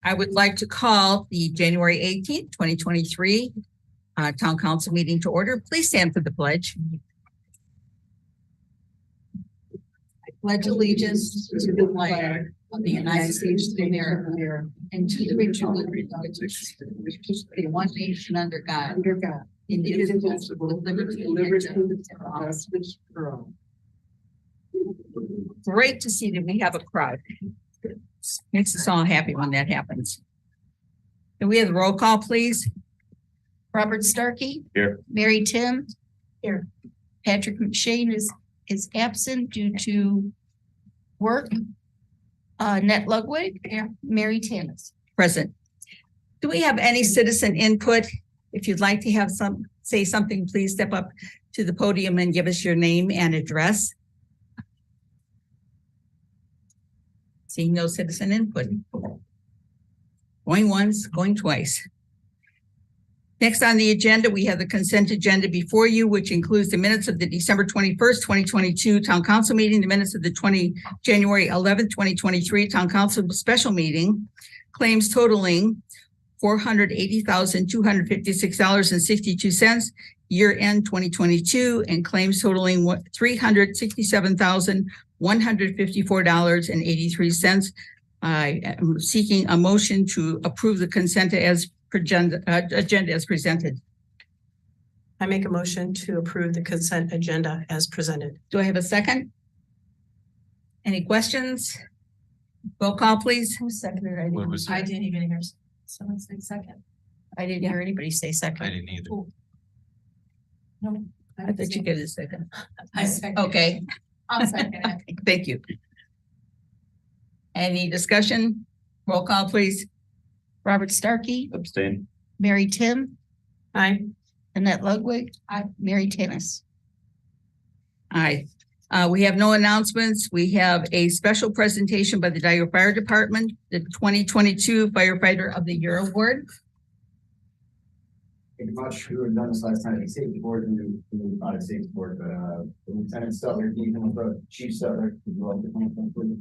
I would like to call the January 18th, 2023 Town Council meeting to order. Please stand for the pledge. I pledge allegiance to the flag of the United States of America and to the republic which is one nation under God, indivisible, with liberty and justice for all. Great to see that we have a crowd. Makes us all happy when that happens. Can we have the roll call, please? Robert Starkey. Here. Mary Tim. Here. Patrick McShane is absent due to work. Annette Ludwig. Here. Mary Tannis. Present. Do we have any citizen input? If you'd like to say something, please step up to the podium and give us your name and address. Seeing no citizen input. Going once, going twice. Next on the agenda, we have the consent agenda before you, which includes the minutes of the December 21st, 2022 Town Council meeting, the minutes of the January 11th, 2023 Town Council special meeting, claims totaling $480,256.62 year-end 2022, and claims totaling $367,154.83. I am seeking a motion to approve the consent agenda as presented. I make a motion to approve the consent agenda as presented. Do I have a second? Any questions? Roll call, please. Who seconded? I didn't even hear someone say second. I didn't hear anybody say second. I didn't either. Cool. No, I thought you gave it a second. I second. Okay. I'll second it. Thank you. Any discussion? Roll call, please. Robert Starkey. Abstain. Mary Tim. Aye. Annette Ludwig. Aye. Mary Tannis. Aye. We have no announcements. We have a special presentation by the Dyer Fire Department, the 2022 Firefighter of the Year Award. Thank you much. We would have done this last time at the safety board and the audit safety board, but Lieutenant Stutler, can you come up with Chief Stutler? Would you like to come up with?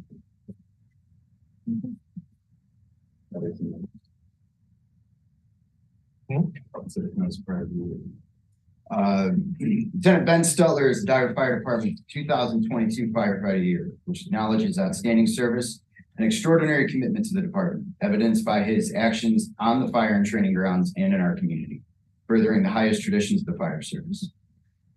Lieutenant Ben Stutler is the Dyer Fire Department's 2022 Firefighter of the Year, which acknowledges outstanding service and extraordinary commitment to the department, evidenced by his actions on the fire and training grounds and in our community, furthering the highest traditions of the fire service.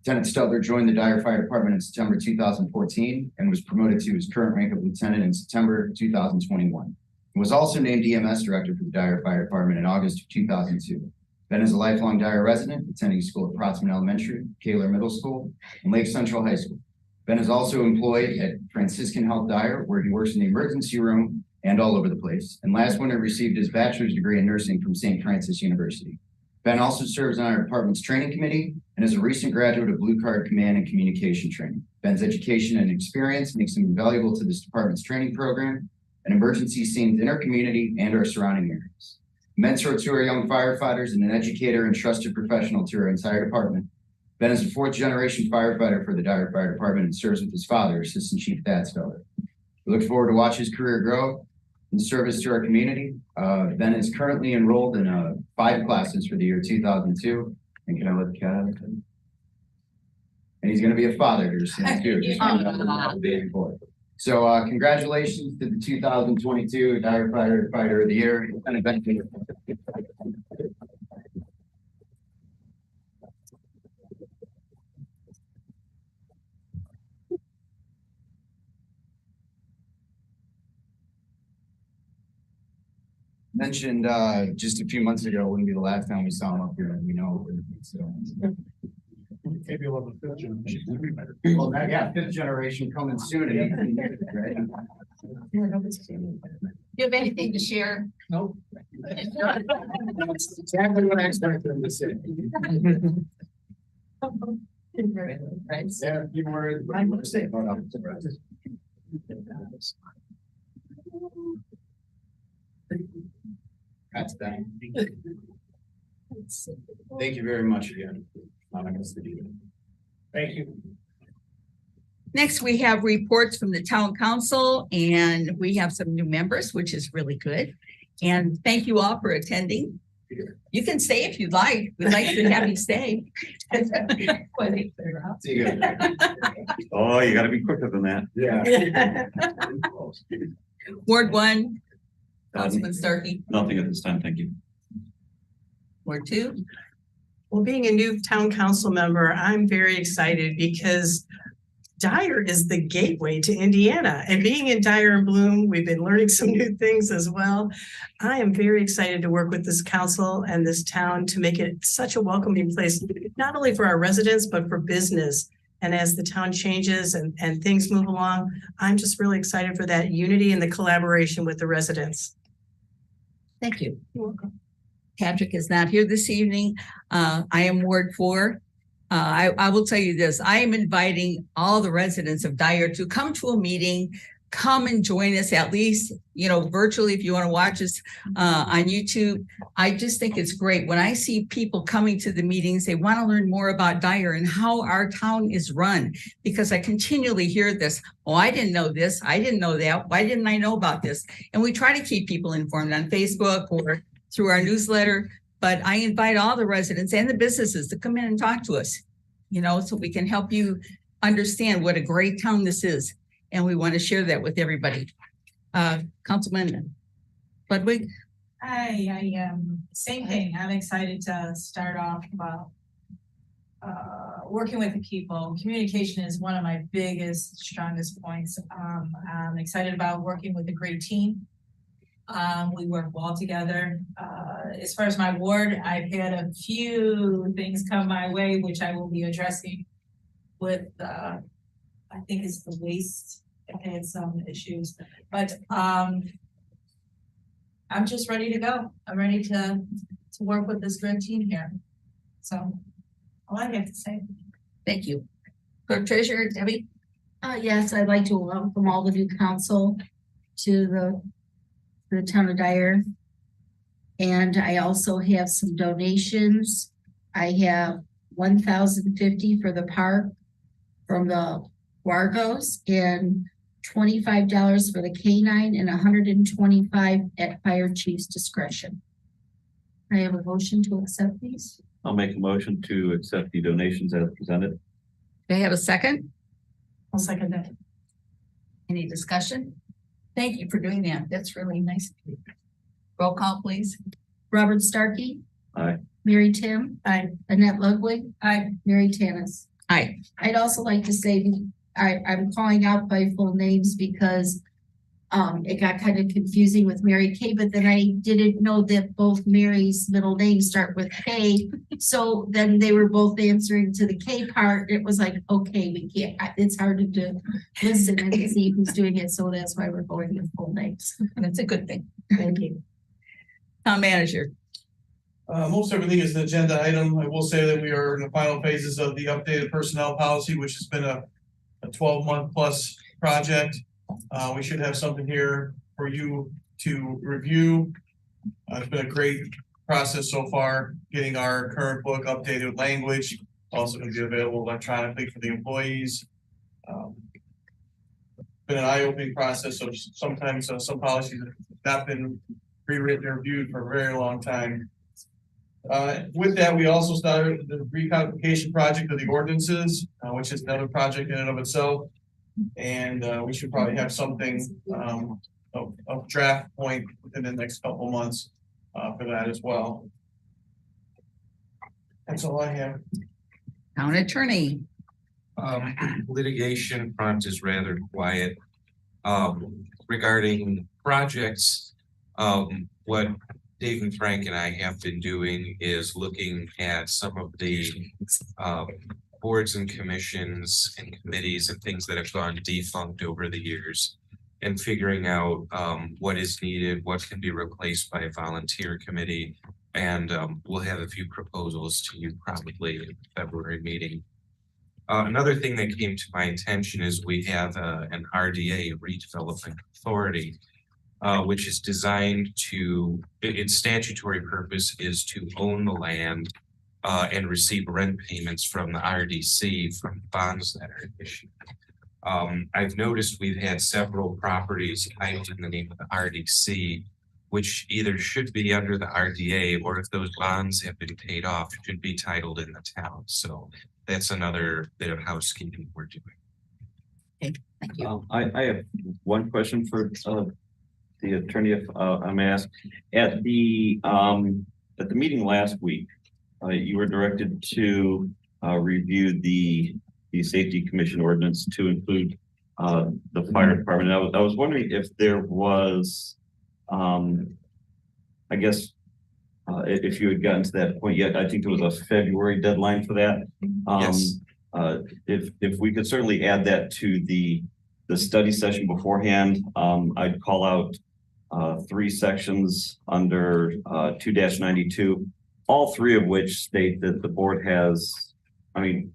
Lieutenant Stutler joined the Dyer Fire Department in September 2014 and was promoted to his current rank of lieutenant in September 2021. He was also named EMS director for the Dyer Fire Department in August of 2002. Ben is a lifelong Dyer resident, attending school at Protsman Elementary, Kaler Middle School, and Lake Central High School. Ben is also employed at Franciscan Health Dyer, where he works in the emergency room and all over the place. And last winter received his bachelor's degree in nursing from St. Francis University. Ben also serves on our department's training committee and is a recent graduate of Blue Card Command and Communication Training. Ben's education and experience makes him invaluable to this department's training program and emergency scenes in our community and our surrounding areas. A mentor to our young firefighters and an educator and trusted professional to our entire department. Ben is a fourth-generation firefighter for the Dyer Fire Department and serves with his father, Assistant Chief Thad Stutler. We look forward to watch his career grow in service to our community. Ben is currently enrolled in 5 classes for the year 2002. And can I let the cat out? And he's going to be a father here soon too. Baby boy. So congratulations to the 2022 Dyer Firefighter of the Year. Mentioned just a few months ago wouldn't be the last time we saw him up here, and we know so. Maybe we'll have a 5th generation. Well, yeah, 5th generation coming soon. And right? Do you have anything to share? Nope. Exactly what I expected him to say. Right. Yeah, a few words. I want to say about That's that. Thank you very much again. Thank you. Next, we have reports from the town council, and we have some new members, which is really good. And thank you all for attending. You can stay if you'd like. We'd like to have you stay. See you guys. Oh, you gotta be quicker than that. Yeah. Ward 1, Councilman Starkey. Nothing at this time, thank you. Ward 2. Well, being a new town council member, I'm very excited because Dyer is the gateway to Indiana, and being in Dyer and Bloom, we've been learning some new things as well. I am very excited to work with this council and this town to make it such a welcoming place, not only for our residents, but for business. And as the town changes and things move along, I'm just really excited for that unity and the collaboration with the residents. Thank you. You're welcome. Patrick is not here this evening. I am Ward 4. I will tell you this, I am inviting all the residents of Dyer to come to a meeting, come and join us at least, virtually if you want to watch us on YouTube. I just think it's great. When I see people coming to the meetings, they want to learn more about Dyer and how our town is run, because I continually hear this, oh, I didn't know this, I didn't know that, why didn't I know about this? And we try to keep people informed on Facebook or through our newsletter. But I invite all the residents and the businesses to come in and talk to us, so we can help you understand what a great town this is. And we want to share that with everybody. Councilman Ludwig? Hi, same thing. I'm excited to start off about working with the people. Communication is one of my biggest, strongest points. I'm excited about working with a great team. We work well together. As far as my ward, I've had a few things come my way, which I will be addressing with, I think it's the waste. I've had some issues, but I'm just ready to go. I'm ready to work with this great team here. So all I have to say. Thank you. Clerk Treasurer Debbie? Yes, I'd like to welcome all the new council to the town of Dyer. And I also have some donations. I have 1,050 for the park from the Wargos and $25 for the K9 and 125 at fire chief's discretion. I have a motion to accept these. I'll make a motion to accept the donations as presented. Do I have a second? I'll second that. Any discussion? Thank you for doing that. That's really nice of you. Roll call, please. Robert Starkey. Aye. Mary Tim. Aye. Annette Ludwig. Aye. Mary Tanis. Aye. I'd also like to say, I'm calling out by full names because it got kind of confusing with Mary Kay, but then I didn't know that both Mary's middle names start with K. So then they were both answering to the K part. It was like, okay, we can't, it's hard to listen and see who's doing it. So that's why we're going with full names. That's a good thing. Thank you. Town manager. Most everything is an agenda item. I will say that we are in the final phases of the updated personnel policy, which has been a 12-month plus project. We should have something here for you to review. It's been a great process so far, getting our current book updated with language, also going to be available electronically for the employees. Been an eye-opening process. So sometimes some policies have not been rewritten or reviewed for a very long time. With that, we also started the recodification project of the ordinances, which is another project in and of itself. And we should probably have something of draft point within the next couple months for that as well. That's all I have. Town attorney. Litigation front is rather quiet. Regarding projects, what Dave and Frank and I have been doing is looking at some of the boards and commissions and committees and things that have gone defunct over the years and figuring out what is needed, what can be replaced by a volunteer committee. And we'll have a few proposals to you probably in the February meeting. Another thing that came to my attention is we have an RDA, Redevelopment Authority, which is designed to, its statutory purpose is to own the land and receive rent payments from the RDC from bonds that are issued. I've noticed we've had several properties titled in the name of the RDC which either should be under the RDA or if those bonds have been paid off, should be titled in the town. So that's another bit of housekeeping we're doing. Thank you. I have one question for the attorney, if I may ask. At the meeting last week, you were directed to review the safety commission ordinance to include the fire department. I was wondering if there was, I guess, if you had gotten to that point yet. I think there was a February deadline for that. Yes. If we could certainly add that to the study session beforehand, I'd call out 3 sections under 2-92, all 3 of which state that the board has, I mean,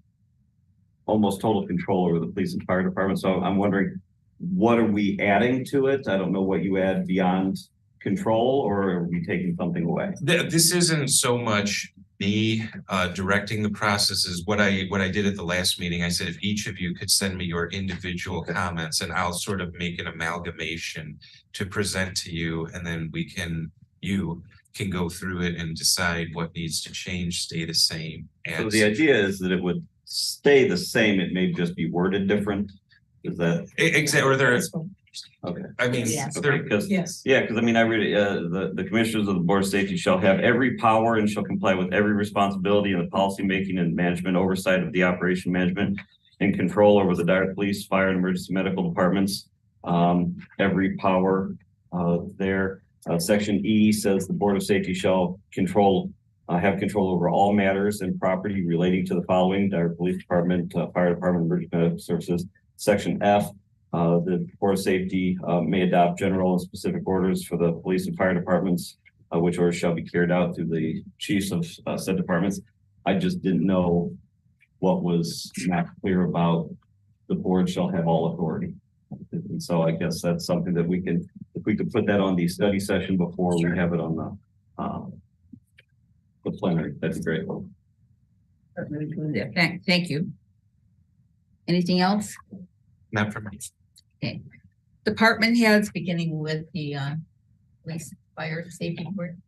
almost total control over the police and fire department. So I'm wondering, what are we adding to it? I don't know what you add beyond control, or are we taking something away? This isn't so much me directing the processes. What I did at the last meeting, I said, if each of you could send me your individual comments, and I'll sort of make an amalgamation to present to you, and then you can go through it and decide what needs to change, stay the same. So the idea is that it would stay the same, it may just be worded different. Is that exactly? Or there, okay? I mean, Yes. Because Yes. yeah, because I mean, I read it, the commissioners of the board of safety shall have every power and shall comply with every responsibility in the policy making and management oversight of the operation management and control over the Dyer police, fire, and emergency medical departments. Every power there. Section E says the board of safety shall have control over all matters and property relating to the following: Dyer Police Department, Fire Department, Emergency Medical Services. Section F, the board of safety may adopt general and specific orders for the police and fire departments, which orders shall be carried out through the chiefs of said departments. I just didn't know what was not clear about the board shall have all authority. And so I guess that's something that we can, if we could put that on the study session before we have it on the plenary, that's great. Thank you. Anything else? not for me. Department heads, beginning with the police, fire, safety board.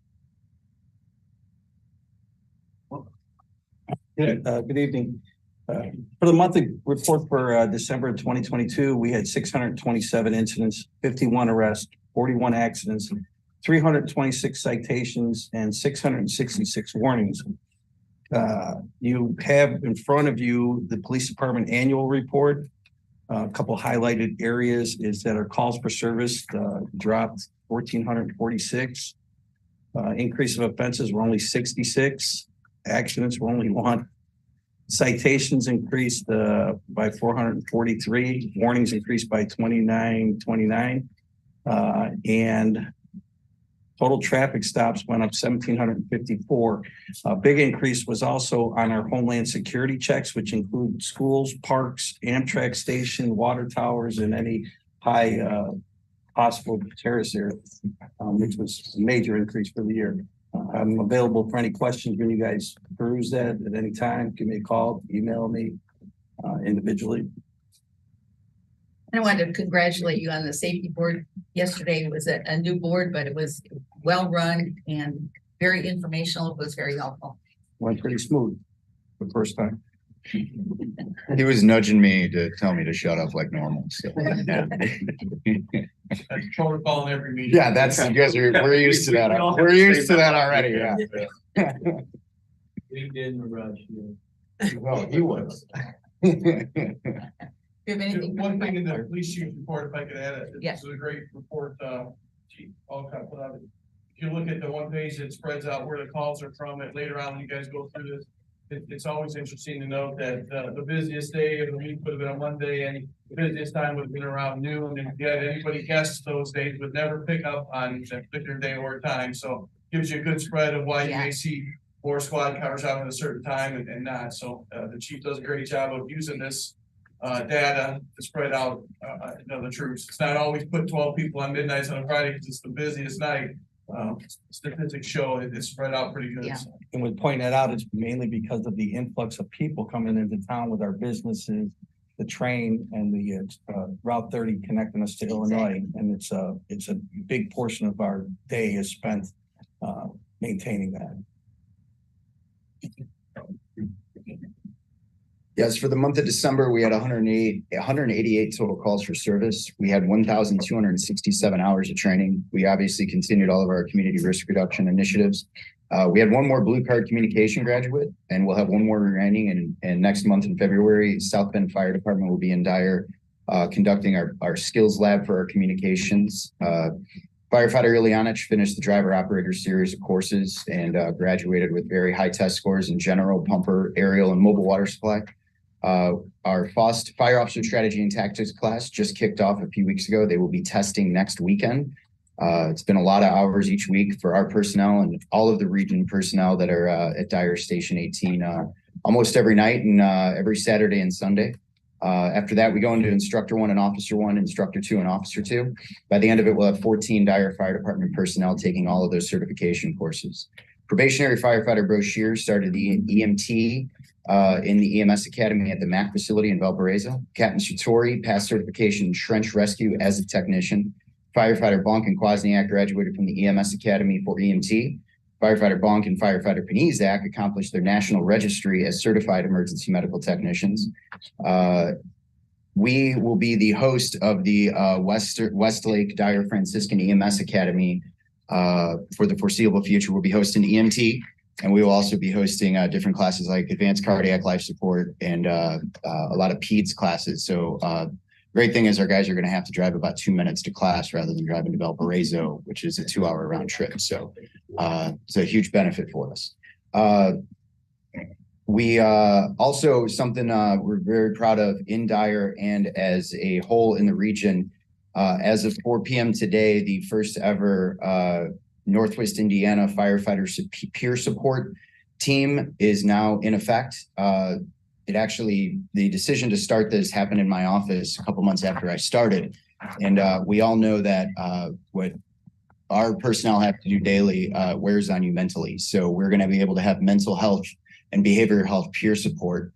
Yeah, good evening. For the monthly report for December 2022, we had 627 incidents, 51 arrests, 41 accidents, 326 citations, and 666 warnings. You have in front of you the police department annual report. A couple highlighted areas is that our calls for service dropped 1,446. Increase of offenses were only 66. Accidents were only 1. Citations increased by 443. Warnings increased by 29. And total traffic stops went up 1,754. A big increase was also on our homeland security checks, which include schools, parks, Amtrak station, water towers, and any high possible terrace area, which was a major increase for the year. I'm available for any questions when you guys peruse that at any time. Give me a call, email me individually. I wanted to congratulate you on the safety board. Yesterday was a new board, but it was well run and very informational. It was very helpful. Went pretty smooth the first time. He was nudging me to tell me to shut up like normal. So. That's protocol in every meeting. Yeah, that's you guys are. We're used to that. We're used to that already. Yeah. We didn't rush you. Well, he was. Do you have anything? One thing in the police chief report, if I could add it, Yes. this is a great report, Chief Alcott put out. If you look at the one page that spreads out where the calls are from, and later on when you guys go through this, it's always interesting to note that the busiest day of the week would have been a Monday, and the busiest time would have been around noon, and if you had anybody guess those days would never pick up on that particular day or time, so gives you a good spread of why you may see more squad cars out at a certain time and not. So the chief does a great job of using this data to spread out the troops. It's not always put 12 people on midnights on a Friday because it's the busiest night. Statistics show it's spread out pretty good. Yeah. So. And we point that out, it's mainly because of the influx of people coming into town with our businesses the train and the Route 30 connecting us to Illinois. And it's a big portion of our day is spent maintaining that. Yes, for the month of December, we had 188 total calls for service. We had 1,267 hours of training. We obviously continued all of our community risk reduction initiatives. We had one more blue card communication graduate, and we'll have one more remaining. And next month in February, South Bend Fire Department will be in Dyer conducting our skills lab for our communications. Firefighter Ilyonich finished the driver operator series of courses and graduated with very high test scores in general, pumper, aerial, and mobile water supply. Our FOST Fire Officer Strategy and Tactics class just kicked off a few weeks ago. They will be testing next weekend. It's been a lot of hours each week for our personnel and all of the region personnel that are at Dyer Station 18 almost every night and every Saturday and Sunday. After that, we go into Instructor 1 and Officer 1, Instructor 2 and Officer 2. By the end of it, we'll have 14 Dyer Fire Department personnel taking all of those certification courses. Probationary firefighter Brochure started the EMT in the EMS Academy at the MAC facility in Valparaiso. Captain Sartori passed certification in trench rescue as a technician. Firefighter Bonk and Kwasniak graduated from the EMS Academy for EMT. Firefighter Bonk and Firefighter Panizak accomplished their national registry as certified emergency medical technicians. We will be the host of the Westlake Dyer Franciscan EMS Academy for the foreseeable future. We'll be hosting EMT, and we will also be hosting different classes like advanced cardiac life support and a lot of PEDS classes. So great thing is our guys are going to have to drive about 2 minutes to class rather than driving to Valparaiso, which is a 2-hour round trip. So it's a huge benefit for us. We also something we're very proud of in Dyer and as a whole in the region. As of 4 p.m. today, the first ever Northwest Indiana firefighter peer support team is now in effect. The decision to start this happened in my office a couple months after I started. And we all know that what our personnel have to do daily wears on you mentally. So we're going to be able to have mental health and behavioral health peer support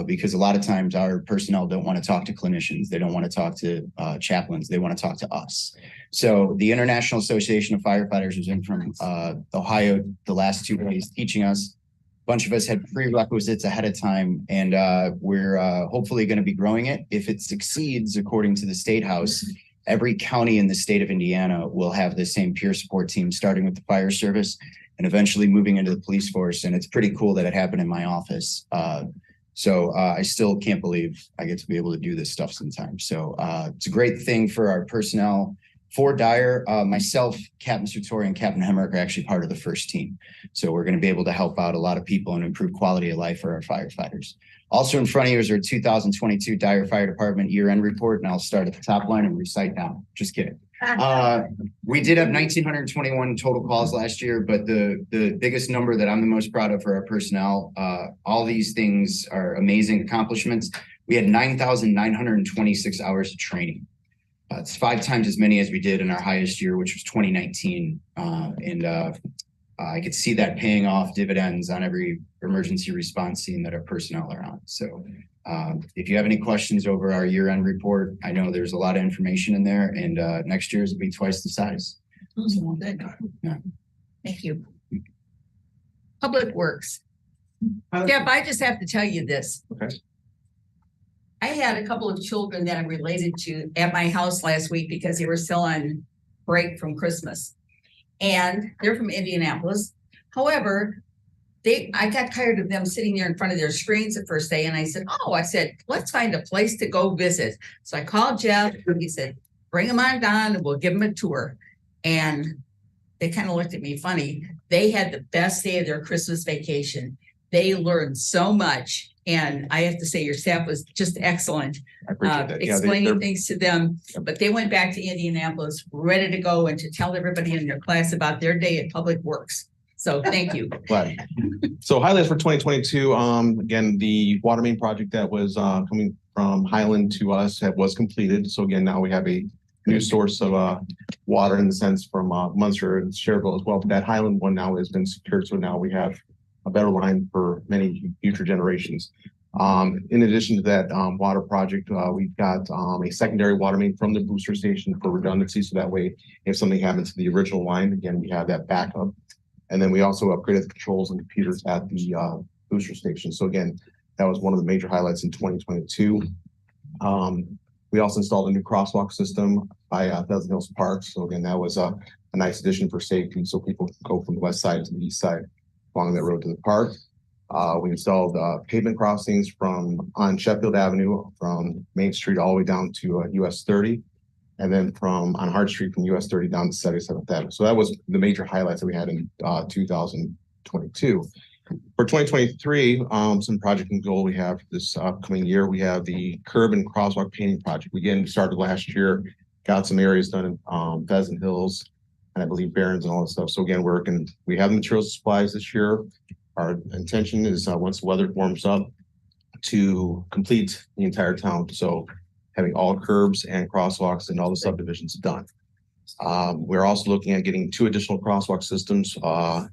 because a lot of times our personnel don't want to talk to clinicians. They don't want to talk to chaplains. They want to talk to us. So the International Association of Firefighters was in from Ohio the last 2 days teaching us. A bunch of us had prerequisites ahead of time, and we're hopefully going to be growing it. If it succeeds, according to the State House, every county in the state of Indiana will have the same peer support team, starting with the fire service and eventually moving into the police force. And it's pretty cool that it happened in my office. So I still can't believe I get to be able to do this stuff sometimes. So it's a great thing for our personnel. For Dyer, myself, Captain Sartori, and Captain Hemrick are actually part of the first team. So we're going to be able to help out a lot of people and improve quality of life for our firefighters. Also in front of you is our 2022 Dyer Fire Department year-end report, and I'll start at the top line and recite down. Just kidding. We did have 1,921 total calls last year, but the biggest number that I'm the most proud of for our personnel, all these things are amazing accomplishments. We had 9,926 hours of training. It's 5 times as many as we did in our highest year, which was 2019. I could see that paying off dividends on every emergency response team that our personnel are on. So if you have any questions over our year-end report, I know there's a lot of information in there, and next year's will be twice the size. So, good. Yeah. Thank you. Public Works. Jeff, I just have to tell you this. Okay. I had a couple of children that I'm related to at my house last week because they were still on break from Christmas. And they're from Indianapolis. However, I got tired of them sitting there in front of their screens the first day. And I said, let's find a place to go visit. So I called Jeff. He said, bring them on down and we'll give them a tour. And they kind of looked at me funny. They had the best day of their Christmas vacation. They learned so much. And I have to say, your staff was just excellent, I appreciate that. Yeah, explaining things to them. But they went back to Indianapolis ready to go and to tell everybody in their class about their day at Public Works. So thank you. Glad. So highlights for 2022. Again, the water main project that was coming from Highland to us was completed. So again, now we have a new source of water in the sense from Munster and Cherville as well. But that Highland one now has been secured. So now we have a better line for many future generations. In addition to that, water project, we've got, a secondary water main from the booster station for redundancy. So that way, if something happens to the original line, again, we have that backup. And then we also upgraded the controls and computers at the, booster station. So again, that was one of the major highlights in 2022. We also installed a new crosswalk system by Pheasant Hills Park. So again, that was a nice addition for safety. So people can go from the west side to the east side along that road to the park. We installed pavement crossings on Sheffield Avenue from Main Street all the way down to US 30. And then on Hart Street from US 30 down to 77th Avenue. So that was the major highlights that we had in 2022. For 2023, some project and goal we have this upcoming year, we have the curb and crosswalk painting project. We started last year, got some areas done in Pheasant Hills, and I believe Barron's and all that stuff. So again, we have the materials and supplies this year. Our intention is once the weather warms up to complete the entire town. So having all curbs and crosswalks and all the subdivisions done. We're also looking at getting 2 additional crosswalk systems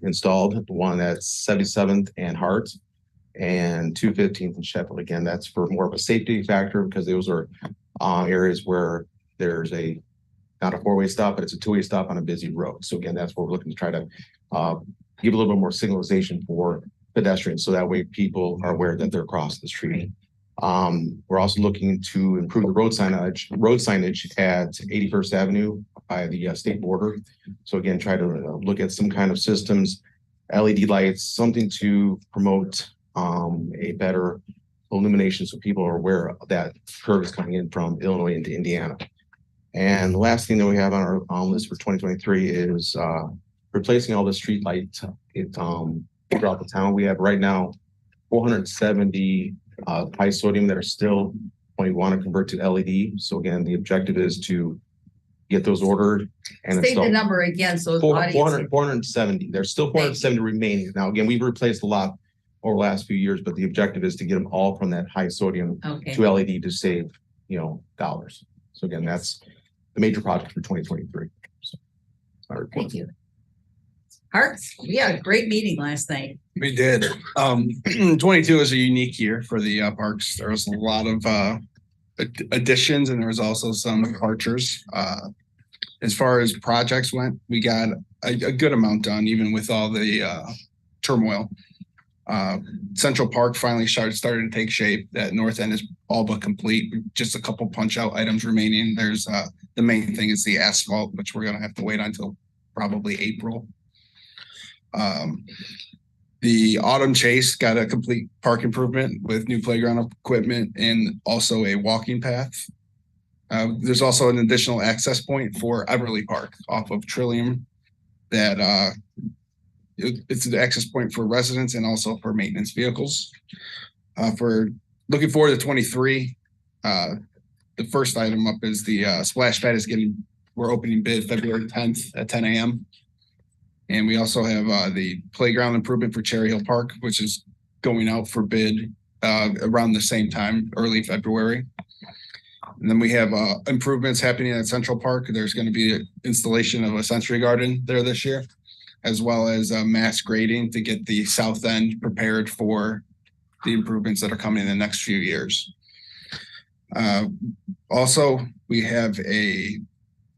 installed, one at 77th and Hart and 215th and Sheffield. Again, that's for more of a safety factor because those are areas where there's not a 4-way stop, but it's a 2-way stop on a busy road. So again, that's what we're looking to try to give a little bit more signalization for pedestrians. So that way people are aware that they're across the street. We're also looking to improve the road signage at 81st Avenue by the state border. So again, try to look at some kind of systems, LED lights, something to promote a better illumination so people are aware that curve is coming in from Illinois into Indiana. And the last thing that we have on our list for 2023 is replacing all the street lights throughout the town. We have right now 470 high sodium that are still when we want to convert to LED. So again, the objective is to get those ordered and State install. the number again, so. 470. There's still 470 remaining. Now, again, we've replaced a lot over the last few years, but the objective is to get them all from that high sodium Okay, to LED to save, dollars. So again, that's the major project for 2023. So, my report. thank you. Hearts, we had a great meeting last night. We did. 22 is a unique year for the parks. There was a lot of additions and there was also some departures. As far as projects went, we got a good amount done, even with all the turmoil. Central Park finally started to take shape. That north end is all but complete. Just a couple punch out items remaining. There's the main thing is the asphalt, which we're gonna have to wait until probably April. The Autumn Chase got a complete park improvement with new playground equipment and also a walking path. There's also an additional access point for Everly Park off of Trillium that it's an access point for residents and also for maintenance vehicles. For looking forward to 23, the first item up is the splash pad we're opening bid February 10th at 10 a.m. And we also have the playground improvement for Cherry Hill Park, which is going out for bid around the same time, early February. And then we have improvements happening at Central Park. There's going to be an installation of a sensory garden there this year, as well as mass grading to get the south end prepared for the improvements that are coming in the next few years. Also, we have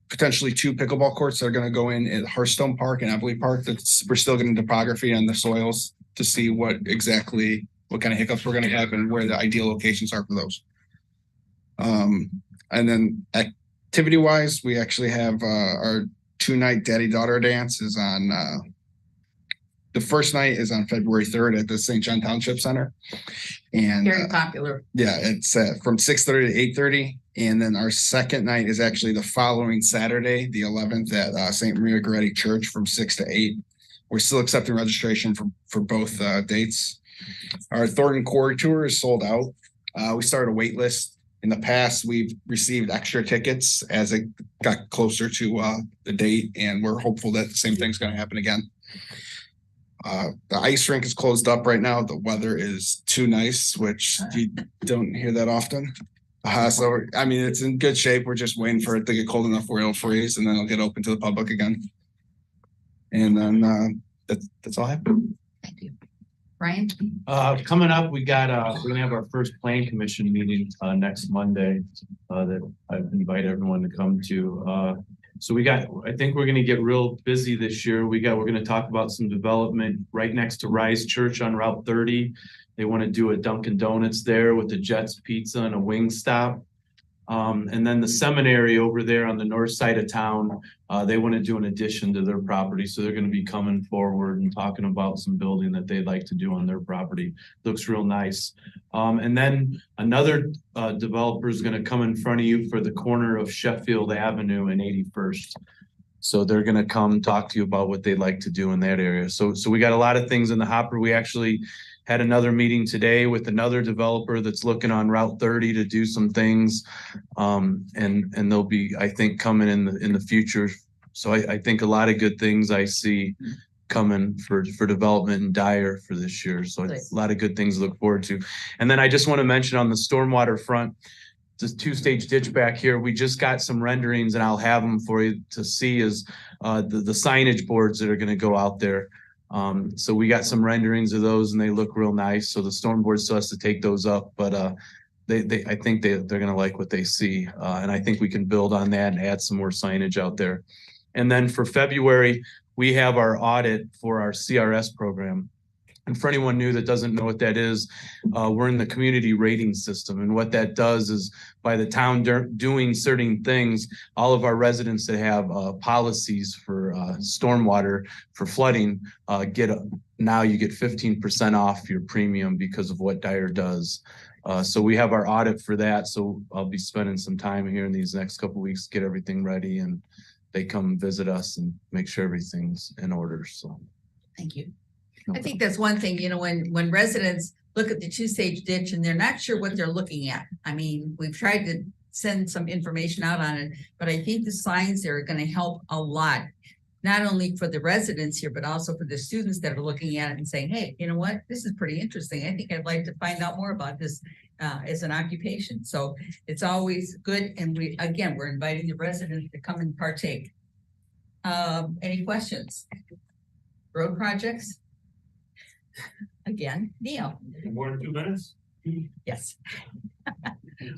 potentially 2 pickleball courts that are going to go in at Hearthstone Park and Everly Park. We're still getting topography on the soils to see what kind of hiccups we're going to have and where the ideal locations are for those. And then activity wise, we actually have our 2-night daddy-daughter dance is on the first night is on February 3rd at the St. John Township Center. And Very popular. Yeah, it's from 6:30 to 8:30. And then our second night is actually the following Saturday, the 11th at St. Maria Goretti Church from 6 to 8. We're still accepting registration for both dates. Our Thornton Quarry Tour is sold out. We started a wait list. In the past, we've received extra tickets as it got closer to the date, and we're hopeful that the same thing's going to happen again. The ice rink is closed up right now. The weather is too nice, which you don't hear that often. So, I mean, it's in good shape. We're just waiting for it to get cold enough where it'll freeze, and then it'll get open to the public again. And then that's all I have. Thank you. Brian? Coming up, we're gonna have our first plan commission meeting, next Monday, that I invite everyone to come to. So I think we're gonna get real busy this year. We're gonna talk about some development right next to Rise Church on Route 30. They want to do a Dunkin' Donuts there with a Jets Pizza and a wing stop. And then the seminary over there on the north side of town, they want to do an addition to their property. So they're going to be coming forward and talking about some building that they'd like to do on their property. Looks real nice. And then another developer is going to come in front of you for the corner of Sheffield Avenue and 81st. So they're going to come talk to you about what they'd like to do in that area. So we got a lot of things in the hopper. We actually had another meeting today with another developer that's looking on Route 30 to do some things. And they'll be, I think, coming in the future. So I think a lot of good things I see coming for development in Dyer for this year. So a lot of good things to look forward to. And then I just want to mention on the stormwater front, this 2-stage ditch back here, we just got some renderings and I'll have them for you to see is the signage boards that are going to go out there. So we got some renderings of those and they look real nice. So the storm board still has to take those up, but I think they're going to like what they see. And I think we can build on that and add some more signage out there. And then for February, we have our audit for our CRS program. And for anyone new that doesn't know what that is, we're in the community rating system. And what that does is by the town doing certain things, all of our residents that have policies for stormwater, for flooding, now you get 15% off your premium because of what Dyer does. So we have our audit for that. So I'll be spending some time here in these next couple of weeks, get everything ready, and they come visit us and make sure everything's in order. So thank you. I think that's one thing, when residents look at the 2-stage ditch and they're not sure what they're looking at. I mean, we've tried to send some information out on it, but I think the signs there are going to help a lot, not only for the residents here, but also for the students that are looking at it and saying, hey, you know what, this is pretty interesting. I think I'd like to find out more about this as an occupation. So it's always good. And we're inviting the residents to come and partake. Any questions? Road projects? Again, Neil. More than 2 minutes? Yes.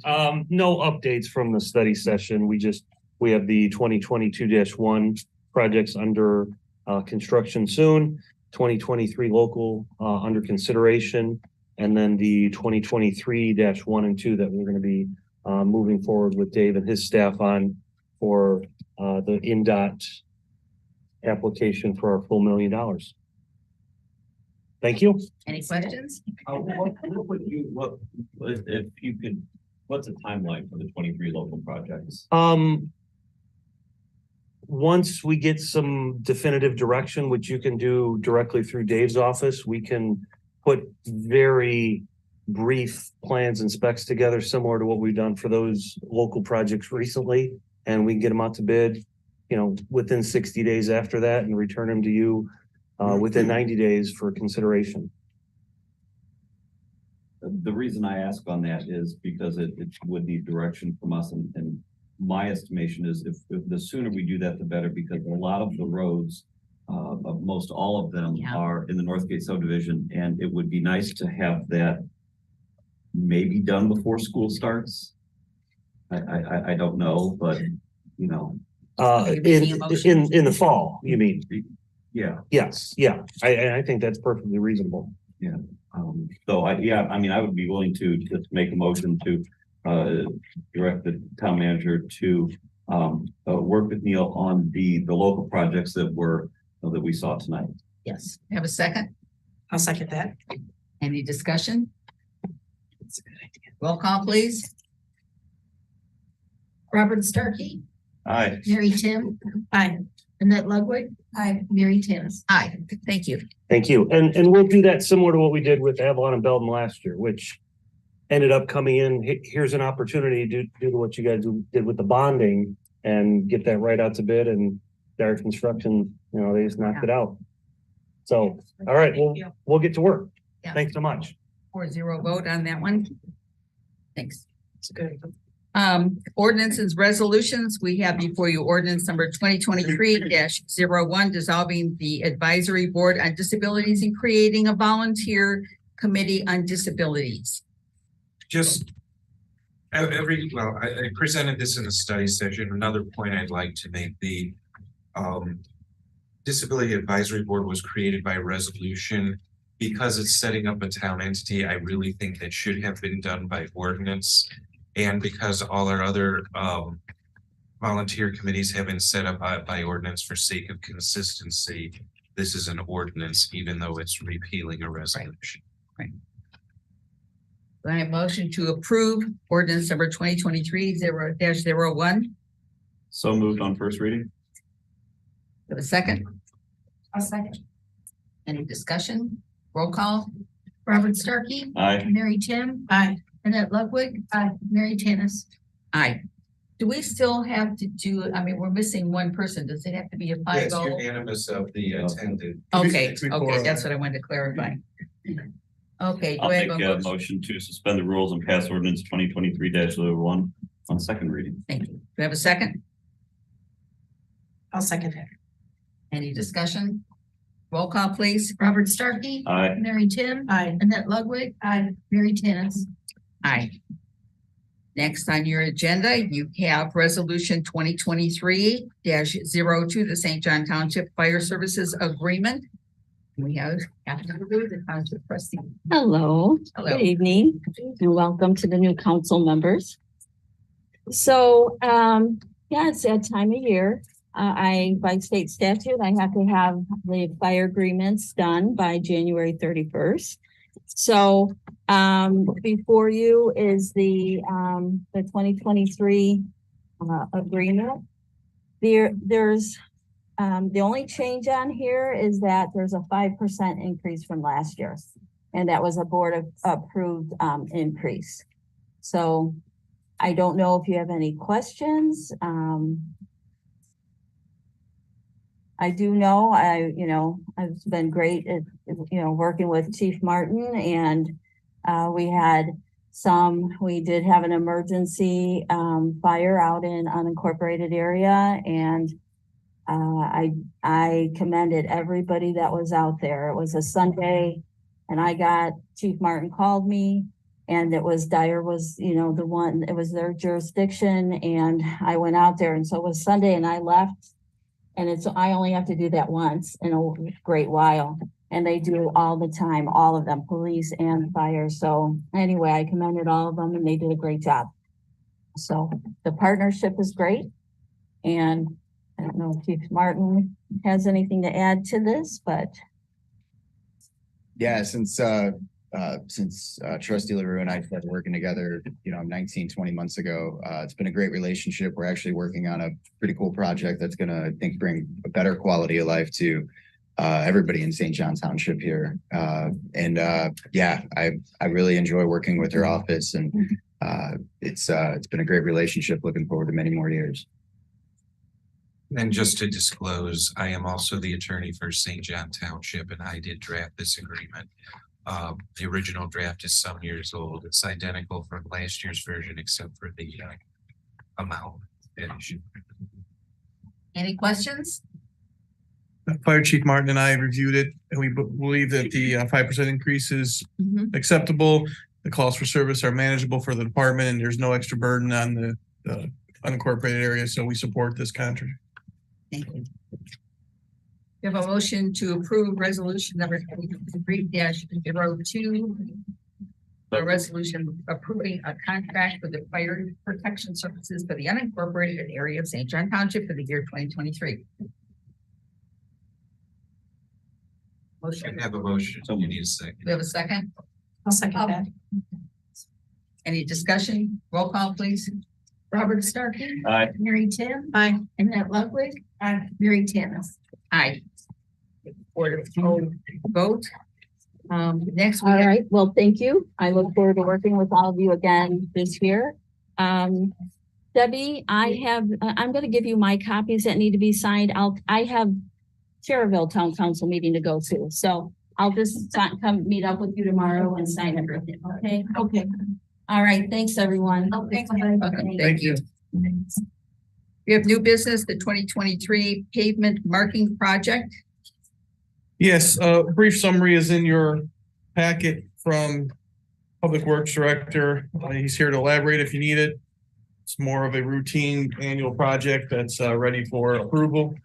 No updates from the study session. We have the 2022-1 projects under construction soon, 2023 local under consideration, and then the 2023-1 and 2 that we're going to be moving forward with Dave and his staff on for the INDOT application for our full $1 million. Thank you. Any questions? If you could, what's the timeline for the 23 local projects? Once we get some definitive direction, which you can do directly through Dave's office, we can put very brief plans and specs together, similar to what we've done for those local projects recently, and we can get them out to bid, within 60 days after that, and return them to you within 90 days for consideration. The reason I ask on that is because it would need direction from us, and my estimation is if the sooner we do that, the better, because a lot of the roads, most all of them are in the Northgate subdivision, and it would be nice to have that maybe done before school starts. I don't know, but in the fall, you mean? Yeah. Yes. Yeah. I think that's perfectly reasonable. Yeah. I would be willing to just make a motion to direct the town manager to work with Neil on the local projects that we saw tonight. Yes. Have a second? I'll second that. Any discussion? That's a good idea. Roll call, please. Robert Starkey, Aye. Mary Tim, Aye. Annette Ludwig, aye, Mary Timms. Aye. Thank you. Thank you. And we'll do that similar to what we did with Avalon and Belton last year, which ended up coming in. Here's an opportunity to do what you guys did with the bonding and get that right out to bid, and their construction, they just knocked it out. So, all right, we'll get to work. Yeah. Thanks so much. 4-0 vote on that one. Thanks. It's good. Ordinances, resolutions, we have before you ordinance number 2023-01, dissolving the advisory board on disabilities and creating a volunteer committee on disabilities. Just I presented this in the study session. Another point I'd like to make, the Disability Advisory Board was created by resolution. Because it's setting up a town entity, I really think that should have been done by ordinance. And because all our other volunteer committees have been set up by ordinance for sake of consistency, this is an ordinance, even though it's repealing a resolution. Right. I have motion to approve ordinance number 2023-01. So moved on first reading. Have a second? I'll second. Any discussion? Roll call? Robert Starkey. Aye. Mary Tim. Aye. Annette Ludwig. Aye. Mary Tannis. Aye. Do we still have to do, I mean, we're missing one person. Does it have to be a Yeah, it's 5-0? unanimous of the attended. Okay, Three, okay, four. that's what I wanted to clarify. Okay. I'll do I make have a motion? motion to suspend the rules and pass ordinance 2023-01 on second reading. Thank you. Do I have a second? I'll second it. Any discussion? Roll call, please. Robert Starkey. Aye. Mary Tim. Aye. Annette Ludwig. Aye. Mary Tannis. Aye. Next on your agenda, you have resolution 2023-02, the St. John Township Fire Services Agreement. We have the township trustee. Hello, Hello. good evening, and welcome to the new council members. So, yeah, it's that time of year. By state statute, I have to have the fire agreements done by January 31st. So, before you is the 2023 agreement. There's the only change on here is that there's a 5% increase from last year, and that was a board approved increase. So I don't know if you have any questions. I do know, I've been great at, working with Chief Martin, and we did have an emergency fire out in unincorporated area, and I commended everybody that was out there. It was a Sunday, and Chief Martin called me, and it was Dyer was, it was their jurisdiction, and I went out there, and so it was Sunday, and I left. And I only have to do that once in a great while. And they do all the time, all of them, police and fire. So anyway, I commended all of them, and they did a great job. So the partnership is great. And I don't know if Chief Martin has anything to add to this, but. Yeah, since Trustee LaRue and I started working together, 19, 20 months ago, it's been a great relationship. We're actually working on a pretty cool project that's gonna, I think, bring a better quality of life to everybody in St. John Township here. Yeah, I really enjoy working with her office, and it's been a great relationship. Looking forward to many more years. And just to disclose, I am also the attorney for St. John Township, and I did draft this agreement. The original draft is some years old. It's identical from last year's version, except for the amount issue. Any questions? Fire Chief Martin and I reviewed it, and we believe that the 5% increase is acceptable. The calls for service are manageable for the department, and there's no extra burden on the unincorporated area. So we support this contract. Thank you. We have a motion to approve resolution number 2023-02. A resolution approving a contract for the fire protection services for the unincorporated area of St. John Township for the year 2023. Motion. I have a motion. You need a second. We have a second. I'll second that. Any discussion? Roll call, please. Robert Starkey. Aye. Mary Tim. Aye. Annette Ludwig. Aye. Mary Tannis. Aye. Board of vote. Next we All have right, well, thank you. I look forward to working with all of you again this year. Debbie, I'm gonna give you my copies that need to be signed. I have Cherville Town Council meeting to go to, so I'll just come meet up with you tomorrow and sign everything, okay? Okay. All right, thanks, everyone. Okay. Thank you. We have new business, the 2023 pavement marking project. Yes, a brief summary is in your packet from Public Works Director. He's here to elaborate if you need it. It's more of a routine annual project that's ready for approval.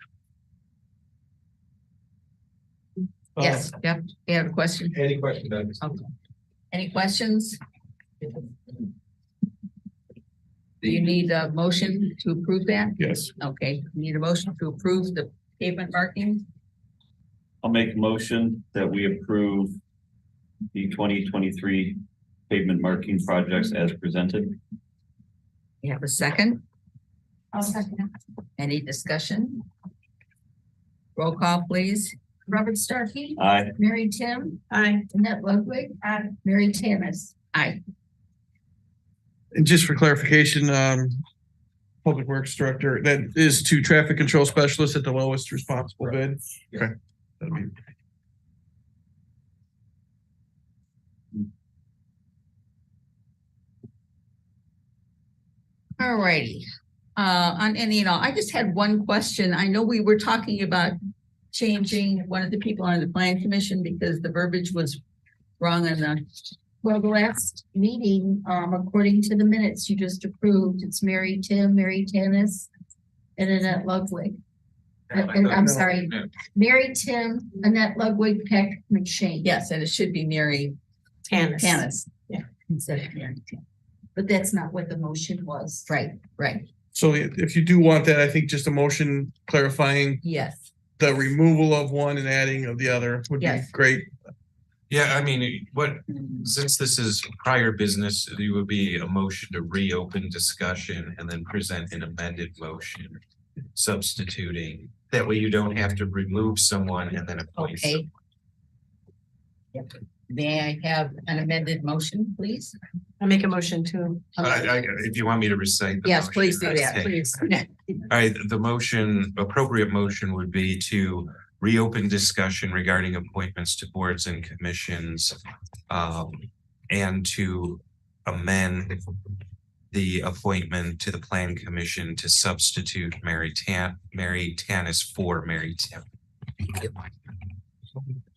Yes, yep. You have a question? Any questions? Okay. Any questions? Do you need a motion to approve that? Yes. Okay, you need a motion to approve the pavement marking? I'll make a motion that we approve the 2023 pavement marking projects as presented. You have a second? I'll second. Any discussion? Roll call, please. Robert Starkey. Aye. Mary Tim. Aye. Annette Ludwig. Aye. Mary Tannis. Aye. And just for clarification, Public Works Director, that is to traffic control specialist at the lowest responsible bid. Okay. That'd be- All righty. On any and all, I just had one question. I know we were talking about changing one of the people on the plan commission because the verbiage was wrong on the, Well, the last meeting, according to the minutes you just approved, it's Mary Tim, Mary Tannis, and Annette Ludwig. And I'm sorry, Mary Tim, Annette Ludwig, Peck McShane. yes, and it should be Mary Tannis. Tannis. Yeah. Instead of Mary Tim. But that's not what the motion was. Right, right. So if you do want that, I think just a motion clarifying Yes, the removal of one and adding of the other would be Yes. great. Yeah, I mean, since this is prior business, there would be a motion to reopen discussion and then present an amended motion substituting. That way you don't have to remove someone and then appoint someone. okay. Yep. May I have an amended motion, please? I make a motion to. If you want me to recite. the Yes, motion, please do that, okay. please. All right, the motion, appropriate motion would be to reopen discussion regarding appointments to boards and commissions. And to amend the appointment to the plan commission to substitute Mary Tannis for Mary Tim.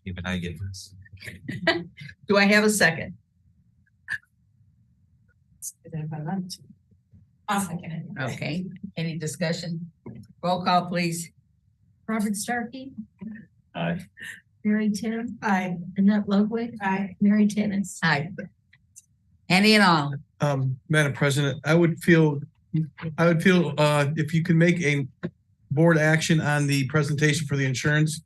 Even I get this. Do I have a second? I'll second it. Okay, any discussion? Roll call, please. Robert Starkey, Aye. Mary Tim, Aye. Annette Ludwig. Aye. Mary Tannis. Aye. Any and all. Madam President, I would feel if you can make a board action on the presentation for the insurance